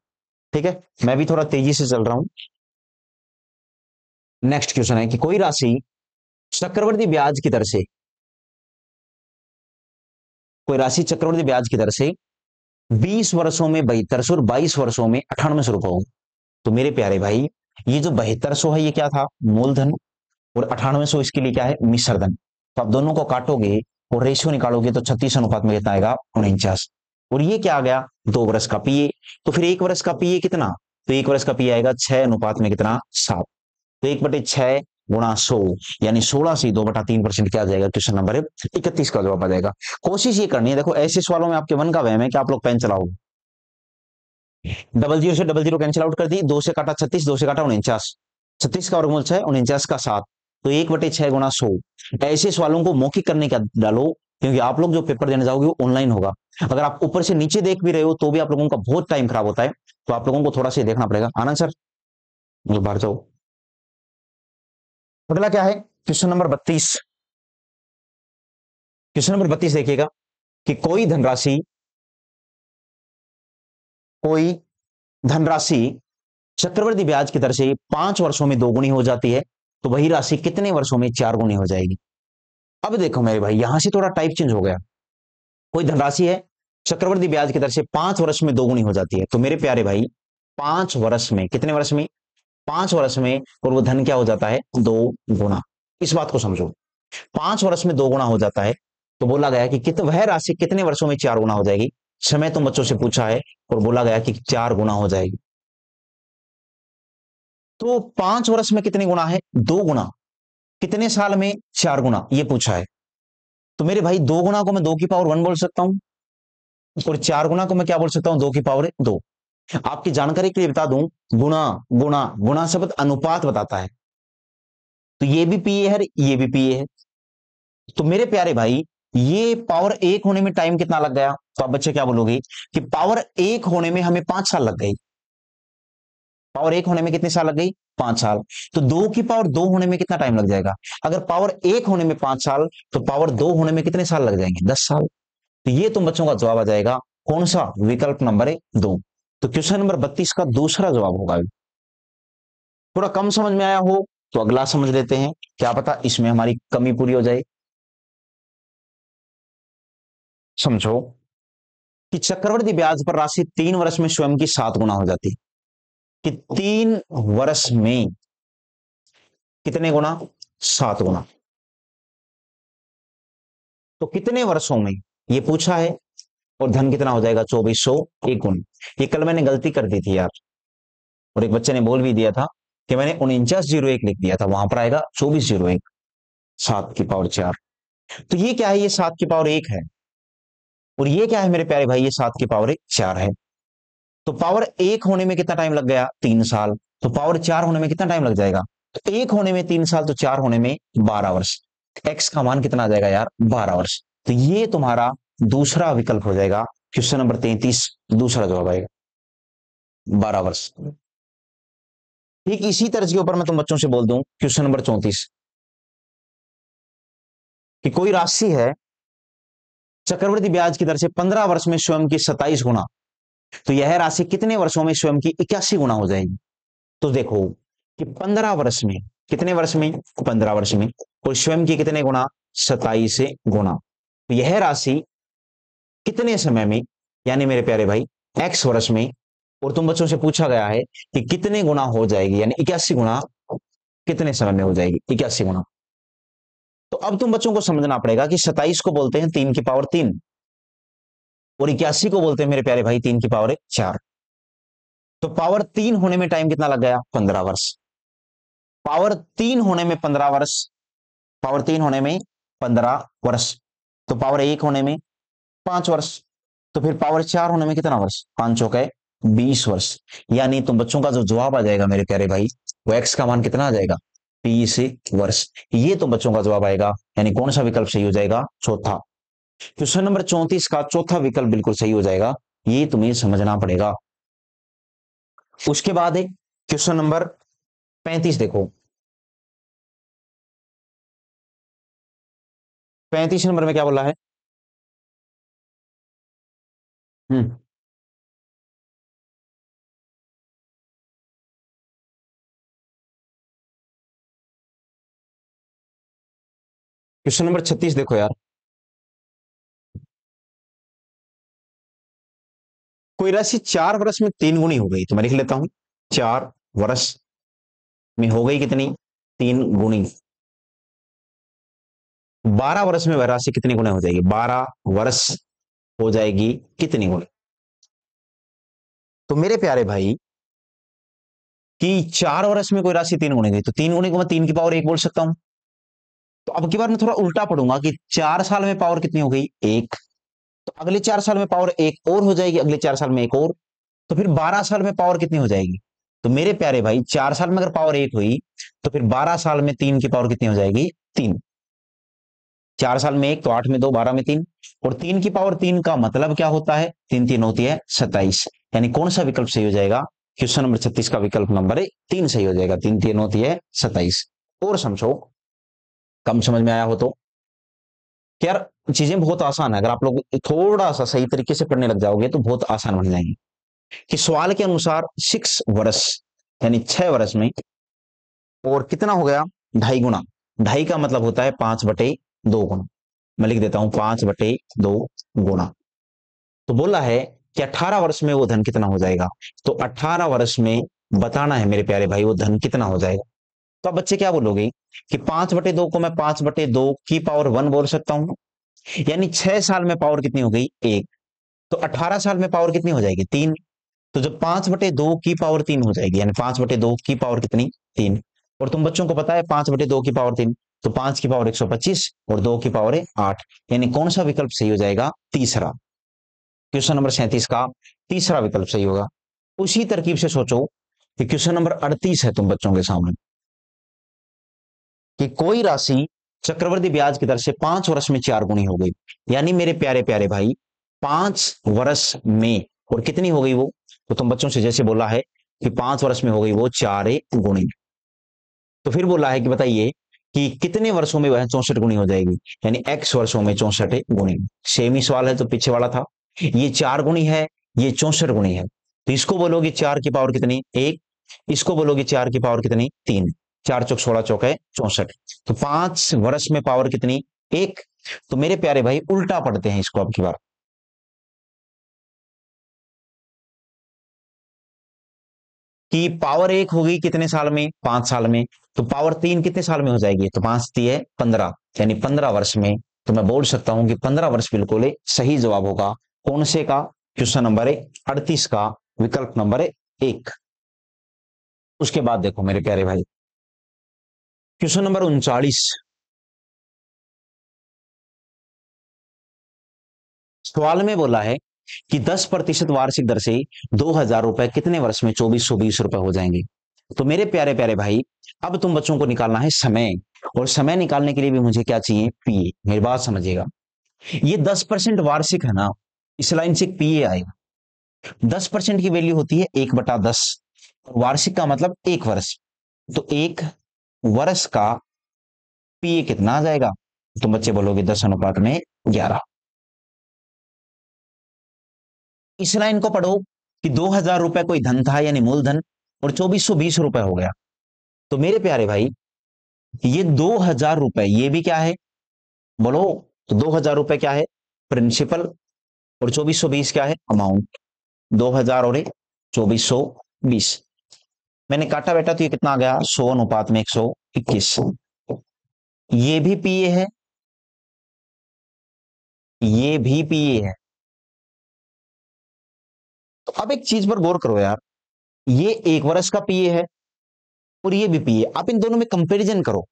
[SPEAKER 1] ठीक है, मैं भी थोड़ा तेजी से चल रहा हूं। नेक्स्ट क्वेश्चन है कि कोई राशि चक्रवृद्धि ब्याज की दर से, कोई राशि चक्रवृद्धि ब्याज की दर से 20 वर्षों में 7200 और 22 वर्षों में 9800 रुपए होगी। तो मेरे प्यारे भाई, ये जो 7200 है ये क्या था, मूलधन, और 9800 इसके लिए क्या है, मिश्र धन। तो आप दोनों को काटोगे और रेशियो निकालोगे तो 36 अनुपात में कितना आएगा, 49। और ये क्या आ गया, 2 वर्ष का पीए। तो फिर 1 वर्ष का पीए कितना, तो 1 वर्ष का पीए आएगा 6 अनुपात में कितना, 7। तो 1/6 गुणा 100, यानी 16 से 2/3% क्या आ जाएगा, क्वेश्चन नंबर 31 का जवाब आ जाएगा। कोशिश ये करनी है, देखो ऐसे सवालों में आपके मन का वहम है कि आप लोग पेन चलाओगे। 00 से 00 कैंसिल आउट कर दी, 2 से काटा 36, 2 से काटा 49, 36 का वर्गमूल 6, 49 का 7। तो 1/6 गुणा 100। ऐसे सवालों को मौखिक करने का डालो, क्योंकि आप लोग जो पेपर देने जाओगे वो ऑनलाइन होगा। अगर आप ऊपर से नीचे देख भी रहे हो तो भी आप लोगों का बहुत टाइम खराब होता है। तो आप लोगों को थोड़ा सा देखना पड़ेगा। आनंद सर, बाहर जाओ। अगला क्या है, क्वेश्चन नंबर 32। क्वेश्चन नंबर 32 देखिएगा कि कोई धनराशि चक्रवृद्धि ब्याज की दर से 5 वर्षों में 2 गुनी हो जाती है, तो वही राशि कितने वर्षों में 4 गुनी हो जाएगी। अब देखो मेरे भाई, यहां से थोड़ा टाइप चेंज हो गया। कोई धनराशि है, चक्रवृद्धि ब्याज की दर से 5 वर्ष में 2 गुनी हो जाती है, तो मेरे प्यारे भाई 5 वर्ष में, कितने वर्ष में, 5 वर्ष में, और वो धन क्या हो जाता है, 2 गुना। इस बात को समझो, 5 वर्ष में 2 गुना हो जाता है, तो बोला गया कि वह राशि कितने वर्षों में 4 गुना हो जाएगी। समय तो बच्चों से पूछा है और बोला गया कि 4 गुना हो जाएगी। तो 5 वर्ष में कितने गुना है, 2 गुना। कितने साल में, 4 गुना, ये पूछा है। तो मेरे भाई 2 गुना को मैं 2 की पावर 1 बोल सकता हूं, और 4 गुना को मैं क्या बोल सकता हूं, 2 की पावर 2। आपकी जानकारी के लिए बता दूं, गुणा गुणा गुणा शब्द अनुपात बताता है। तो ये भी पीए है, ये भी पीए है। तो मेरे प्यारे भाई, ये पावर 1 होने में टाइम कितना लग गया, तो आप बच्चे क्या बोलोगे कि पावर 1 होने में हमें 5 साल लग गई। पावर 1 होने में कितने साल लग गई, 5 साल। तो 2 की पावर 2 होने में कितना टाइम लग जाएगा, अगर पावर 1 होने में 5 साल, तो पावर 2 होने में कितने साल लग जाएंगे, 10 साल। तो ये तुम बच्चों का जवाब आ जाएगा, कौन सा, विकल्प नंबर 2। तो क्वेश्चन नंबर 32 का दूसरा जवाब होगा। थोड़ा कम समझ में आया हो तो अगला समझ लेते हैं, क्या पता इसमें हमारी कमी पूरी हो जाए। समझो कि चक्रवृद्धि ब्याज पर राशि 3 वर्ष में स्वयं की 7 गुना हो जाती है। कि 3 वर्ष में कितने गुना, 7 गुना। तो कितने वर्षों में, ये पूछा है। और धन कितना हो जाएगा 2400 एक गुण। ये कल मैंने गलती कर दी थी यार, और एक बच्चे ने बोल भी दिया था कि मैंने 4901 लिख दिया था, वहां पर आएगा 2401, 7 की पावर 4। तो ये क्या है, ये 7 की पावर 1 है, और ये क्या है मेरे प्यारे भाई, ये 7 की पावर 4 है। तो पावर 1 होने में कितना टाइम लग गया, 3 साल। तो पावर 4 होने में कितना टाइम लग जाएगा, तो 1 होने में 3 साल, तो 4 होने में 12 वर्ष। एक्स का मान कितना आ जाएगा यार, 12 वर्ष। तो ये तुम्हारा दूसरा विकल्प हो जाएगा, क्वेश्चन नंबर 33, दूसरा जवाब आएगा 12 वर्ष। ठीक इसी तरह के ऊपर मैं तुम बच्चों से बोल दूं, क्वेश्चन नंबर 34, कि कोई राशि है चक्रवृद्धि ब्याज की दर से 15 वर्ष में स्वयं की 27 गुना, तो यह राशि कितने वर्षों में स्वयं की 81 गुना हो जाएगी। तो देखो कि 15 वर्ष में, कितने वर्ष में, 15 वर्ष में, और स्वयं की कितने गुना, 27 गुना। तो यह राशि कितने समय में, यानी मेरे प्यारे भाई एक्स वर्ष में, और तुम बच्चों से पूछा गया है कि कितने गुना हो जाएगी, यानी 81 गुना कितने समय में हो जाएगी, 81 गुना। तो अब तुम बच्चों को समझना पड़ेगा कि 27 को बोलते हैं 3 की पावर 3, और 81 को बोलते हैं मेरे प्यारे भाई 3 की पावर 4। तो पावर 3 होने में टाइम कितना लग गया, 15 वर्ष। पावर 3 होने में 15 वर्ष, पावर 3 होने में 15 वर्ष। तो पावर 1 होने में 5 वर्ष। तो फिर पावर 4 होने में कितना वर्ष, 5 चौके 20 वर्ष। यानी तुम बच्चों का जो जवाब आ जाएगा मेरे प्यारे भाई, वो एक्स का मान कितना आ जाएगा, 20 वर्ष। ये तुम बच्चों का जवाब आएगा, यानी कौन सा विकल्प सही हो जाएगा, चौथा। क्वेश्चन नंबर 34 का चौथा विकल्प बिल्कुल सही हो जाएगा, ये तुम्हें समझना पड़ेगा। उसके बाद एक क्वेश्चन नंबर 35 देखो, 35 नंबर में क्या बोला है। हम्म क्वेश्चन नंबर 36 देखो यार, कोई राशि 4 वर्ष में 3 गुनी हो गई, तो मैं लिख लेता हूं 4 वर्ष में हो गई कितनी, 3 गुनी। 12 वर्ष में वह राशि कितनी गुना हो जाएगी, 12 वर्ष हो जाएगी कितनी गुनी। तो मेरे प्यारे भाई कि 4 वर्ष में कोई राशि 3 गुनी गई, तो 3 गुनी को मैं 3 की पावर 1 बोल सकता हूं। तो अब की बार मैं थोड़ा उल्टा पढ़ूंगा कि 4 साल में पावर कितनी हो गई, 1। तो अगले 4 साल में पावर 1 और हो जाएगी, अगले 4 साल में 1 और। तो फिर 12 साल में पावर कितनी हो जाएगी। तो मेरे प्यारे भाई 4 साल में अगर पावर 1 हुई, तो फिर 12 साल में 3 की पावर कितनी हो जाएगी, 3। 4 साल में 1, तो 8 में 2, 12 में 3। और 3 की पावर 3 का मतलब क्या होता है, 3 3 होती है 27। यानी कौन सा विकल्प सही हो जाएगा, क्वेश्चन नंबर 36 का विकल्प नंबर 3 सही हो जाएगा, 3 3 होती है 27। और समझो, कम समझ में आया हो तो यार चीजें बहुत आसान है, अगर आप लोग थोड़ा सा सही तरीके से पढ़ने लग जाओगे तो बहुत आसान बन जाएंगी। कि सवाल के अनुसार 6 वर्ष, यानी 6 वर्ष में, और कितना हो गया, 2.5 गुना। 2.5 का मतलब होता है 5/2 गुना। मैं लिख देता हूं 5/2 गुना। तो बोला है कि 18 वर्ष में वो धन कितना हो जाएगा। तो 18 वर्ष में बताना है मेरे प्यारे भाई वो धन कितना हो जाएगा। तो अब बच्चे क्या बोलोगे कि 5/2 को मैं 5/2 की पावर 1 बोल सकता हूं, यानी 6 साल में पावर कितनी हो गई, 1। तो 18 साल में पावर कितनी हो जाएगी, 3। तो जब 5/2 की पावर 3 हो जाएगी, यानी 5/2 की पावर कितनी, 3। और तुम बच्चों को पता है 5/2 की पावर 3, तो 5 की पावर 125 और 2 की पावर है 8। यानी कौन सा विकल्प सही हो जाएगा, तीसरा। क्वेश्चन नंबर 37 का तीसरा विकल्प सही होगा। उसी तरकीब से सोचो कि क्वेश्चन नंबर 38 है तुम बच्चों के सामने, कि कोई राशि चक्रवृद्धि ब्याज की दर से 5 वर्ष में 4 गुनी हो गई। यानी मेरे प्यारे प्यारे भाई 5 वर्ष में, और कितनी हो गई वो, तो तुम बच्चों से जैसे बोला है कि 5 वर्ष में हो गई वो 4 गुनी। तो फिर बोला है कि बताइए कि कितने वर्षों में वह 64 गुनी हो जाएगी, यानी एक्स वर्षों में 64 गुनी। सेम ही सवाल है तो पीछे वाला था, ये 4 गुनी है, ये 64 गुनी है। तो इसको बोलोगे 4 की पावर कितनी, 1। इसको बोलोगे 4 की पावर कितनी, 3। 4 चौक 16 चौक है 64। तो 5 वर्ष में पावर कितनी, 1। तो मेरे प्यारे भाई उल्टा पढ़ते हैं इसको अब की बार, कि पावर 1 होगी कितने साल में, 5 साल में। तो पावर 3 कितने साल में हो जाएगी, तो 5 3 15, यानी 15 वर्ष में। तो मैं बोल सकता हूं कि 15 वर्ष बिल्कुल सही जवाब होगा, कौन से का? क्वेश्चन नंबर 38 का विकल्प नंबर 1। उसके बाद देखो मेरे प्यारे भाई, क्वेश्चन नंबर 39, सवाल में बोला है कि 10% वार्षिक दर से 2,000 रुपए कितने वर्ष में 2,420 रुपए हो जाएंगे? तो मेरे प्यारे प्यारे भाई, अब तुम बच्चों को निकालना है समय, और समय निकालने के लिए भी मुझे क्या चाहिए? पीए। मेरी बात समझिएगा, ये 10% वार्षिक है ना, इस लाइन से पीए आएगा। 10% की वैल्यू होती है 1/10, वार्षिक का मतलब 1 वर्ष, तो 1 वर्ष का पीए कितना आ जाएगा? तुम बच्चे बोलोगे 10:11। इस लाइन को पढ़ो कि 2,000 रुपए कोई धन था यानी मूलधन, और 2,420 रुपए हो गया। तो मेरे प्यारे भाई, ये 2,000 रुपए ये भी क्या है? बोलो। तो 2,000 रुपए क्या है? प्रिंसिपल। और 2,420 क्या है? अमाउंट। 2,000 और 2,420 मैंने काटा बेटा, तो ये कितना आ गया? 100:121। ये भी पीए है, ये भी पीए है। तो अब एक चीज पर गौर करो यार, ये 1 वर्ष का पीए है और ये भी पीए, आप इन दोनों में कंपैरिजन करो।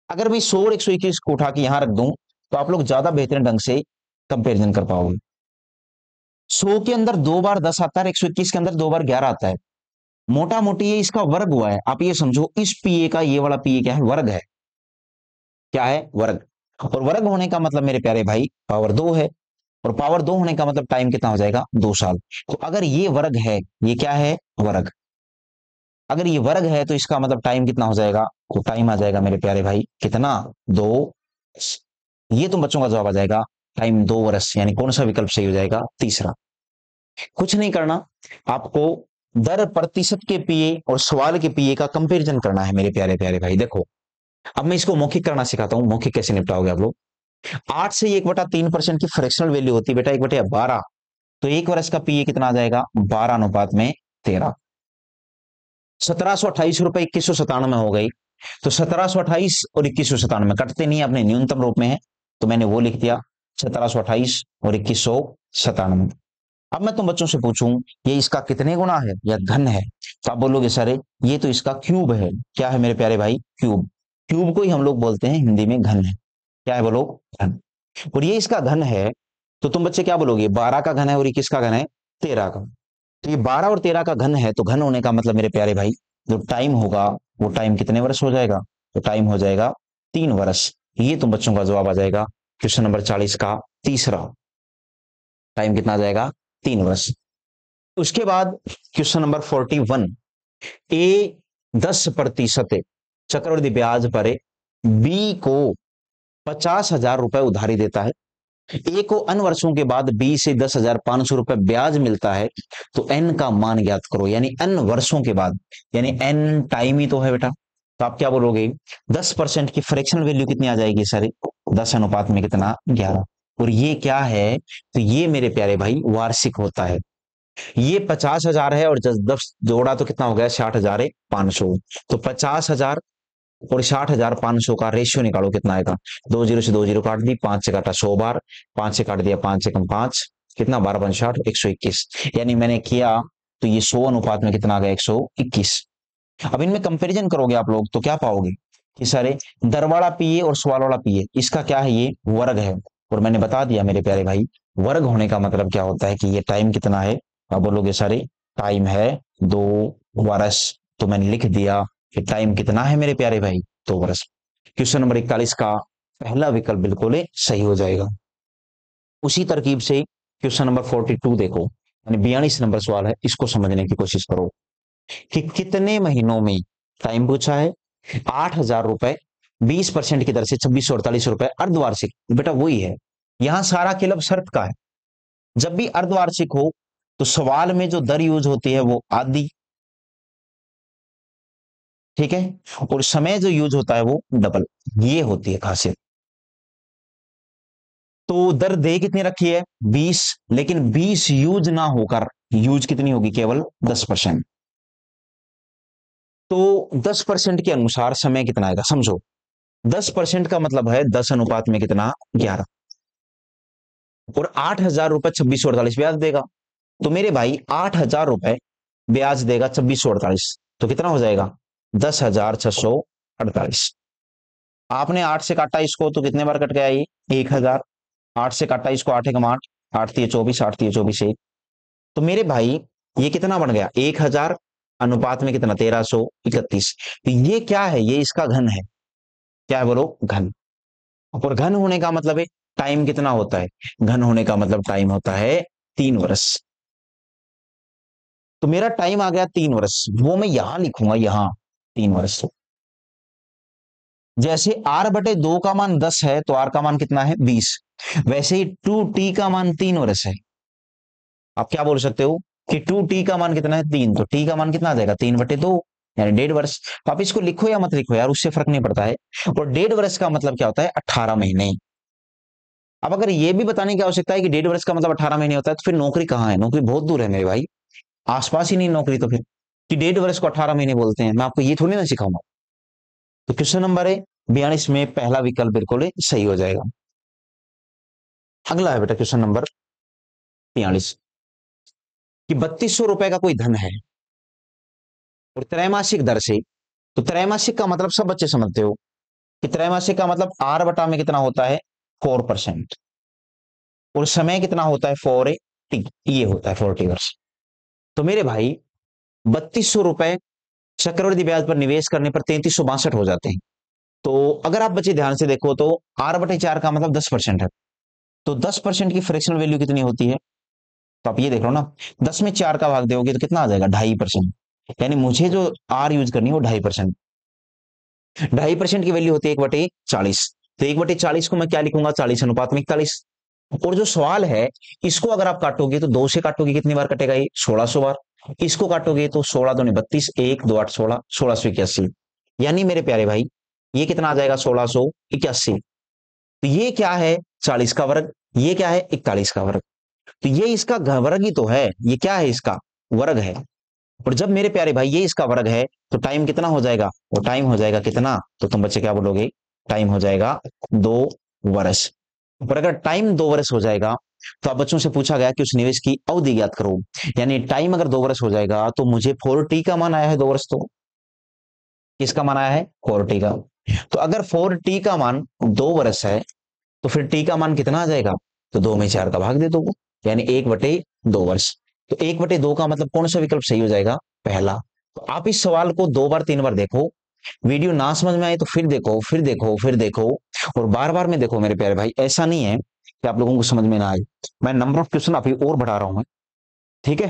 [SPEAKER 1] अगर मैं 100 और 121 को उठा के यहां रख दूं, तो आप लोग ज्यादा बेहतरीन ढंग से कंपैरिजन कर पाओगे। 100 के अंदर 2 बार 10 आता है, 121 के अंदर 2 बार 11 आता है। मोटा मोटी ये इसका वर्ग हुआ है। आप ये समझो, इस पीए का ये वाला पीए क्या है? वर्ग है। क्या है? वर्ग। और वर्ग होने का मतलब मेरे प्यारे भाई, पावर 2 है, और पावर 2 होने का मतलब टाइम कितना हो जाएगा? 2 साल। तो अगर ये वर्ग है, ये क्या है? वर्ग। अगर ये वर्ग है तो इसका मतलब टाइम कितना हो जाएगा? तो टाइम आ जाएगा मेरे प्यारे भाई कितना? 2। ये तुम बच्चों का जवाब आ जाएगा, टाइम 2 वर्ष। यानी कौन सा विकल्प सही हो जाएगा? तीसरा। कुछ नहीं करना, आपको दर प्रतिशत के पीए और सवाल के पीए का कंपैरिजन करना है मेरे प्यारे प्यारे भाई। देखो, अब मैं इसको मौखिक करना सिखाता हूं। मौखिक कैसे निपटाओगे आप लोग? 8 से 1/3% की फ्रैक्शनल वैल्यू होती है बेटा, 1/12। तो 1 वर्ष का पीए कितना आ जाएगा? 12:13। 1728 रुपए 2197 हो गई। तो 1728 और 2197 कटते नहीं, अपने न्यूनतम रूप में है, तो मैंने वो लिख दिया, 1728 और 2197। अब मैं तुम बच्चों से पूछूं, ये इसका कितने गुना है या घन है? तो आप बोलोगे सर ये तो इसका क्यूब है। क्या है मेरे प्यारे भाई? क्यूब। क्यूब को ही हम लोग बोलते हैं हिंदी में घन है। क्या है बोलो? घन। और ये इसका घन है, तो तुम बच्चे क्या बोलोगे? 12 का घन है और 21 का घन है 13 का। तो ये 12 और 13 का घन है, तो घन होने का मतलब मेरे प्यारे भाई, जो टाइम होगा वो टाइम कितने वर्ष हो जाएगा? तो टाइम हो जाएगा 3 वर्ष। ये तुम बच्चों का जवाब आ जाएगा क्वेश्चन नंबर 40 का तीसरा। टाइम कितना आ जाएगा? 3 वर्ष। उसके बाद क्वेश्चन नंबर 41, ए 10% चक्रवृद्धि ब्याज पर बी को 50,000 रुपए उधारी देता है। ए को n वर्षों के बाद बी से 10,500 रुपए ब्याज मिलता है, तो एन का मान ज्ञात करो। यानी n वर्षों के बाद, यानी एन टाइम ही तो है बेटा। तो आप क्या बोलोगे? 10% की फ्रैक्शनल वैल्यू कितनी आ जाएगी सर? 10 अनुपात में कितना? 11। और ये क्या है? तो ये मेरे प्यारे भाई वार्षिक होता है। ये 50,000 है और 10 जोड़ा तो कितना हो गया? 60,500। तो 50,000 और 60,500 का रेशियो निकालो, कितना आएगा? 2 जीरो से 2 जीरो काट दी, 5 से काटा 100 बार, 5 से काट दिया 5 से कम 5, कितना? 12×5 121। यानी मैंने किया तो ये 100 अनुपात में कितना आ गया? 121। अब इनमें कंपैरिजन करोगे आप लोग तो क्या पाओगे कि सारे दर वाला पीए और सवाल वाला पीए, इसका क्या है? ये वर्ग है। और मैंने बता दिया मेरे प्यारे भाई, वर्ग होने का मतलब क्या होता है कि ये टाइम कितना है? आप बोलोगे सारे टाइम है 2 वर्ष। तो मैंने लिख दिया कि टाइम कितना है मेरे प्यारे भाई? 2 वर्ष। क्वेश्चन नंबर 41 का पहला विकल्प बिल्कुल सही हो जाएगा। उसी तरकीब से क्वेश्चन नंबर 42 देखो, यानी 42 नंबर सवाल है, इसको समझने की कोशिश करो कि कितने महीनों में, टाइम पूछा है, 8,000 रुपए 20% की दर से 2648 रुपए अर्धवार्षिक, बेटा वही है। यहां सारा खेल शर्त का है। जब भी अर्धवार्षिक हो तो सवाल में जो दर यूज होती है वो आधी, ठीक है, और समय जो यूज होता है वो डबल। ये होती है खासियत। तो दर दे कितनी रखी है? 20, लेकिन 20 यूज ना होकर यूज कितनी होगी? केवल 10%। तो 10% के अनुसार समय कितना आएगा? समझो, 10% का मतलब है 10 अनुपात में कितना? 11। और 8,000 रुपए 2648 ब्याज देगा। तो मेरे भाई 8,000 रुपए ब्याज देगा 2648, तो कितना हो जाएगा 10,648। आपने 8 से काटा इसको तो कितने बार कट गया ये 1,000। 8 से काटा इसको 8 एकम 8, 8 तिये 24, 8 तिये 24 1। तो मेरे भाई ये कितना बन गया 1,000 अनुपात में कितना 1,331। तो ये क्या है, ये इसका घन है। क्या है बोलो, घन। और घन होने का मतलब है टाइम कितना होता है, घन होने का मतलब टाइम होता है 3 वर्ष। तो मेरा टाइम आ गया 3 वर्ष, वो मैं यहां लिखूंगा, यहां 3 वर्ष। जैसे r बटे 2 का मान 10 है तो r का मान कितना है 20। वैसे ही 2t का मान 3 वर्ष है। आप क्या बोल सकते हो कि 2t का मान कितना है 3, तो t का मान कितना आ जाएगा 3/2, यानी 1.5 वर्ष। तो आप इसको लिखो या मत लिखो यार, उससे फर्क नहीं पड़ता है। और 1.5 वर्ष का मतलब क्या होता है 18 महीने। अब अगर ये भी बताने की आवश्यकता है कि 1.5 वर्ष का मतलब 18 महीने होता है, तो फिर नौकरी कहाँ है, नौकरी बहुत दूर है मेरे भाई, आसपास ही नहीं नौकरी। तो फिर कि 1.5 वर्ष को 18 महीने बोलते हैं, मैं आपको ये थोड़ी ना सिखाऊंगा। तो क्वेश्चन नंबर है 42 में पहला विकल्प बिल्कुल सही हो जाएगा। अगला है बेटा क्वेश्चन नंबर 42 कि 3200 रुपए का कोई धन है और त्रैमासिक दर से। तो त्रैमासिक का मतलब सब बच्चे समझते हो कि त्रैमासिक का मतलब आर बटा में कितना होता है 4%, और समय कितना होता है 4t, ये होता है 40 वर्ष। तो मेरे भाई 3200 रुपए चक्रवृद्धि ब्याज पर निवेश करने पर 3362 हो जाते हैं। तो अगर आप बच्चे ध्यान से देखो तो r/4 का मतलब 10% है। तो 10% की फ्रैक्शनल वैल्यू कितनी होती है, तो आप ये देख लो ना, 10 में 4 का भाग दोगे तो कितना आ जाएगा 2.5%। यानी मुझे जो आर यूज करनी है वो 2.5%। 2.5% की वैल्यू होती है 1/40। तो 1/40 को मैं क्या लिखूंगा 40 अनुपात में 41। और जो सवाल है इसको अगर आप काटोगे तो 2 से काटोगे कितनी बार कटेगा ये 1600 बार। इसको काटोगे तो 16 दूनी 32, 1 2 8 16, 1681। यानी मेरे प्यारे भाई ये कितना आ जाएगा 1681। तो ये क्या है 40 का वर्ग, ये क्या है 41 का वर्ग। तो ये इसका वर्ग ही तो है, ये क्या है इसका वर्ग है। और जब मेरे प्यारे भाई ये इसका वर्ग है तो टाइम कितना हो जाएगा, वो टाइम हो जाएगा कितना, तो तुम बच्चे क्या बोलोगे, टाइम हो जाएगा 2 वर्ष। पर अगर टाइम 2 वर्ष हो जाएगा तो आप बच्चों से पूछा गया कि उस निवेश की अवधि ज्ञात करो। यानी टाइम अगर 2 वर्ष हो जाएगा तो मुझे 4t का मान आया है 2 वर्ष, तो किसका मान आया है 4t का। तो अगर 4t का मान 2 वर्ष है तो फिर t का मान कितना आ जाएगा, तो 2 में 4 का भाग दे दो, यानी 1/2 वर्ष। तो 1/2 का मतलब कौन सा विकल्प सही हो जाएगा, पहला। तो आप इस सवाल को 2 बार 3 बार देखो, वीडियो ना समझ में आए तो फिर देखो, फिर देखो, फिर देखो, और बार बार में देखो मेरे प्यारे भाई। ऐसा नहीं है कि आप लोगों को समझ में ना आए, मैं नंबर ऑफ क्वेश्चन अभी और बढ़ा रहा हूं, ठीक है।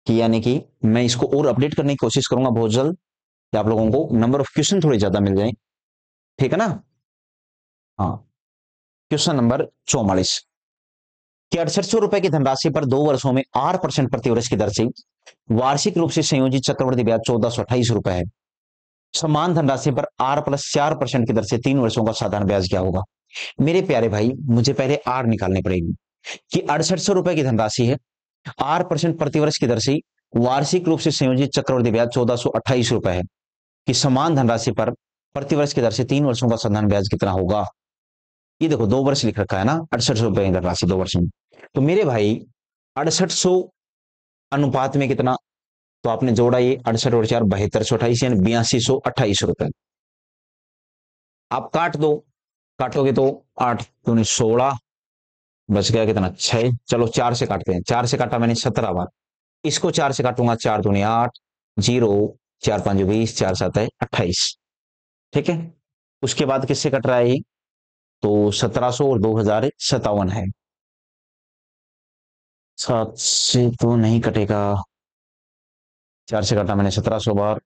[SPEAKER 1] कि यानी कि मैं इसको और अपडेट करने की कोशिश करूंगा बहुत जल्द, कि आप लोगों को नंबर ऑफ क्वेश्चन थोड़े ज्यादा मिल जाए, ठीक है ना। हाँ, क्वेश्चन नंबर 44 कि 6800 रुपए की धनराशि पर 2 वर्षों में 8% प्रतिवर्ष की दर से वार्षिक रूप से संयोजित चक्रवृद्धि ब्याज 1428 रुपए है। समान धनराशि पर r+4% की दर से 3 वर्षों का साधारण ब्याज क्या होगा। मेरे प्यारे भाई मुझे पहले आर निकालनी पड़ेगी कि 6800 रुपए की धनराशि है, 8% प्रतिवर्ष की दर से वार्षिक रूप से संयोजित चक्रवृद्धि ब्याज 1428 रुपए है, कि समान धनराशि पर प्रतिवर्ष की दर से 3 वर्षों का साधारण ब्याज कितना होगा। ये देखो 2 वर्ष लिख रखा है ना, 6800 रुपए की धनराशि 2 वर्ष में। तो मेरे भाई 6800 अनुपात में कितना, तो आपने जोड़ा ये 68 और 4 7228, यानी 8228 रुपए। आप काट दो, काटोगे तो 8 दूनी 16, बच गया कितना 6। चलो 4 से काटते हैं, 4 से काटा मैंने 17 बार, इसको 4 से काटूंगा 4 दूनी 8, 0, 4 5 20, 4 7 है 28, ठीक है। उसके बाद किससे कट रहा है ये, तो 1700 और 2057 है। 7 से तो नहीं कटेगा, 4 से काटा मैंने 1700 बार,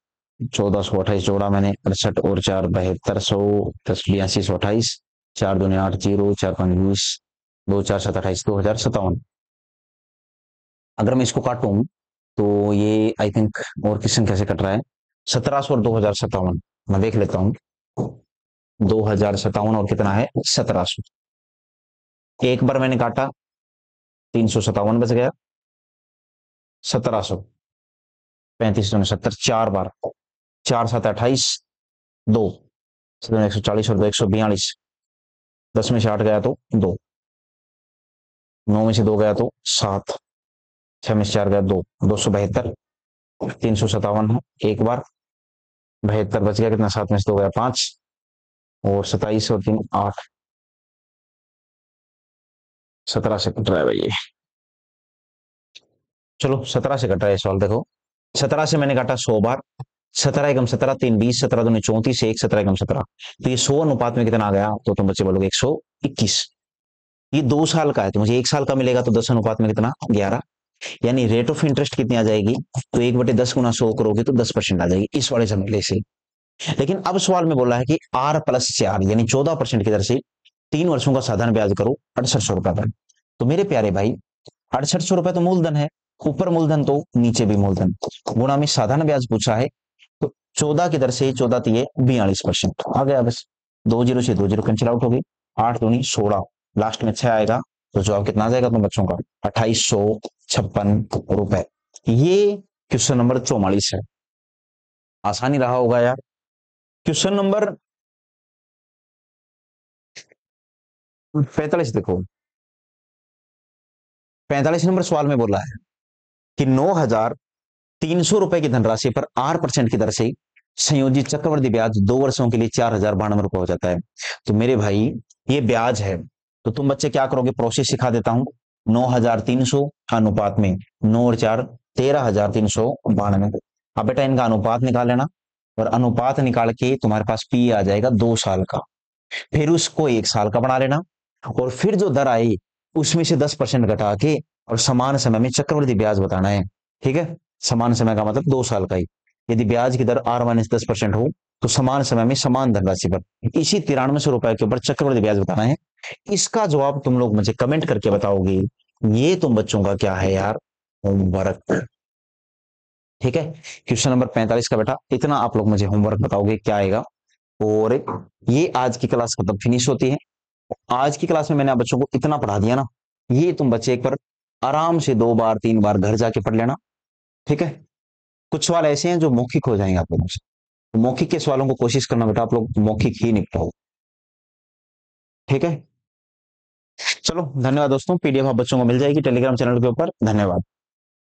[SPEAKER 1] 1428 जोड़ा मैंने 68 और 4 7200, 10 8228, 4 दूनी 8, 0, 4 5 20, 2 4 7 28, 2057। अगर मैं इसको काटूं तो ये आई थिंक, और क्वेश्चन कैसे कट रहा है, 1700 और 2057, मैं देख लेता हूँ। 2057 और कितना है 1700, एक बार मैंने काटा 357 बच गया, 1700, 35 दूनी 70, 4 बार, 4 7 28, 2 140 और 2 142, 10 में से 8 गया तो 2। 9 में से 2 गया तो 7, 6 में से 4 गया 2, 272, 357 हो एक बार, 72 बच गया, कितना 7 में से 2 गया 5, और 27 और 3 8, 17 से कट रहा है भाई ये। चलो 17 से कट रहा है सवाल, देखो 17 से मैंने काटा 100 बार, 17 एकम 17, 3 20, 17 दूनी 34, एक 17 एकम 17, तो ये 100 अनुपात में कितना आ गया, तो तुम बच्चे बोलोगे 121। ये 2 साल का है तो मुझे 1 साल का मिलेगा, तो 10 अनुपात में कितना 11, यानी रेट ऑफ इंटरेस्ट कितनी आ जाएगी, तो 1/10 गुना 100 करोगे तो 10% आ जाएगी इस वाले झमेले से। लेकिन अब सवाल में बोला है कि R+4 यानी 14% की दर से 3 वर्षों का साधारण ब्याज करो 6800 रुपए पर। तो मेरे प्यारे भाई 6800 रुपए तो मूलधन है, ऊपर मूलधन तो नीचे भी मूलधन, गुणा में साधारण ब्याज पूछा है, तो 14 की दर से 14 दिए 42% आ गया बस। 2 जीरो से 2 जीरो कैंसिल आउट होगी, 8 दूनी 16, लास्ट में 6 आएगा, तो जवाब कितना आ जाएगा तुम बच्चों का 2856 रुपए। ये क्वेश्चन नंबर 44 है, आसानी रहा होगा यार। क्वेश्चन नंबर 45 देखो, 45 नंबर सवाल में बोला है कि 9,300 रुपए की धनराशि पर 8% की दर से संयोजित चक्रवृद्धि ब्याज 2 वर्षों के लिए 4,092 रुपए हो जाता है। तो मेरे भाई ये ब्याज है, तो तुम बच्चे क्या करोगे, प्रोसेस सिखा देता हूं। 9,300 अनुपात में 9 और 4 13,392। अब बेटा इनका अनुपात निकाल लेना, और अनुपात निकाल के तुम्हारे पास पी आ जाएगा 2 साल का, फिर उसको 1 साल का बना लेना, और फिर जो दर आई उसमें से 10% घटा के और समान समय में चक्रवृद्धि ब्याज बताना है। ठीक है, समान समय का मतलब 2 साल का ही, यदि ब्याज की दर R-10% हो तो समान समय में समान धनराशि पर इसी 9300 रुपए के ऊपर चक्रवृद्धि ब्याज बताना है। इसका जवाब तुम लोग मुझे कमेंट करके बताओगे। ये तुम बच्चों का क्या है यार, होमवर्क। ठीक है, क्वेश्चन नंबर 45 का बेटा इतना आप लोग मुझे होमवर्क बताओगे क्या आएगा। और ये आज की क्लास खत्म फिनिश होती है। आज की क्लास में मैंने आप बच्चों को इतना पढ़ा दिया ना, ये तुम बच्चे एक बार आराम से 2 बार 3 बार घर जाके पढ़ लेना। ठीक है, कुछ सवाल ऐसे हैं जो मौखिक हो जाएंगे आप लोगों से, तो मौखिक के सवालों को कोशिश करना बेटा आप लोग मौखिक ही निपटाओ। ठीक है, चलो धन्यवाद दोस्तों, PDF आप बच्चों को मिल जाएगी टेलीग्राम चैनल के ऊपर। धन्यवाद।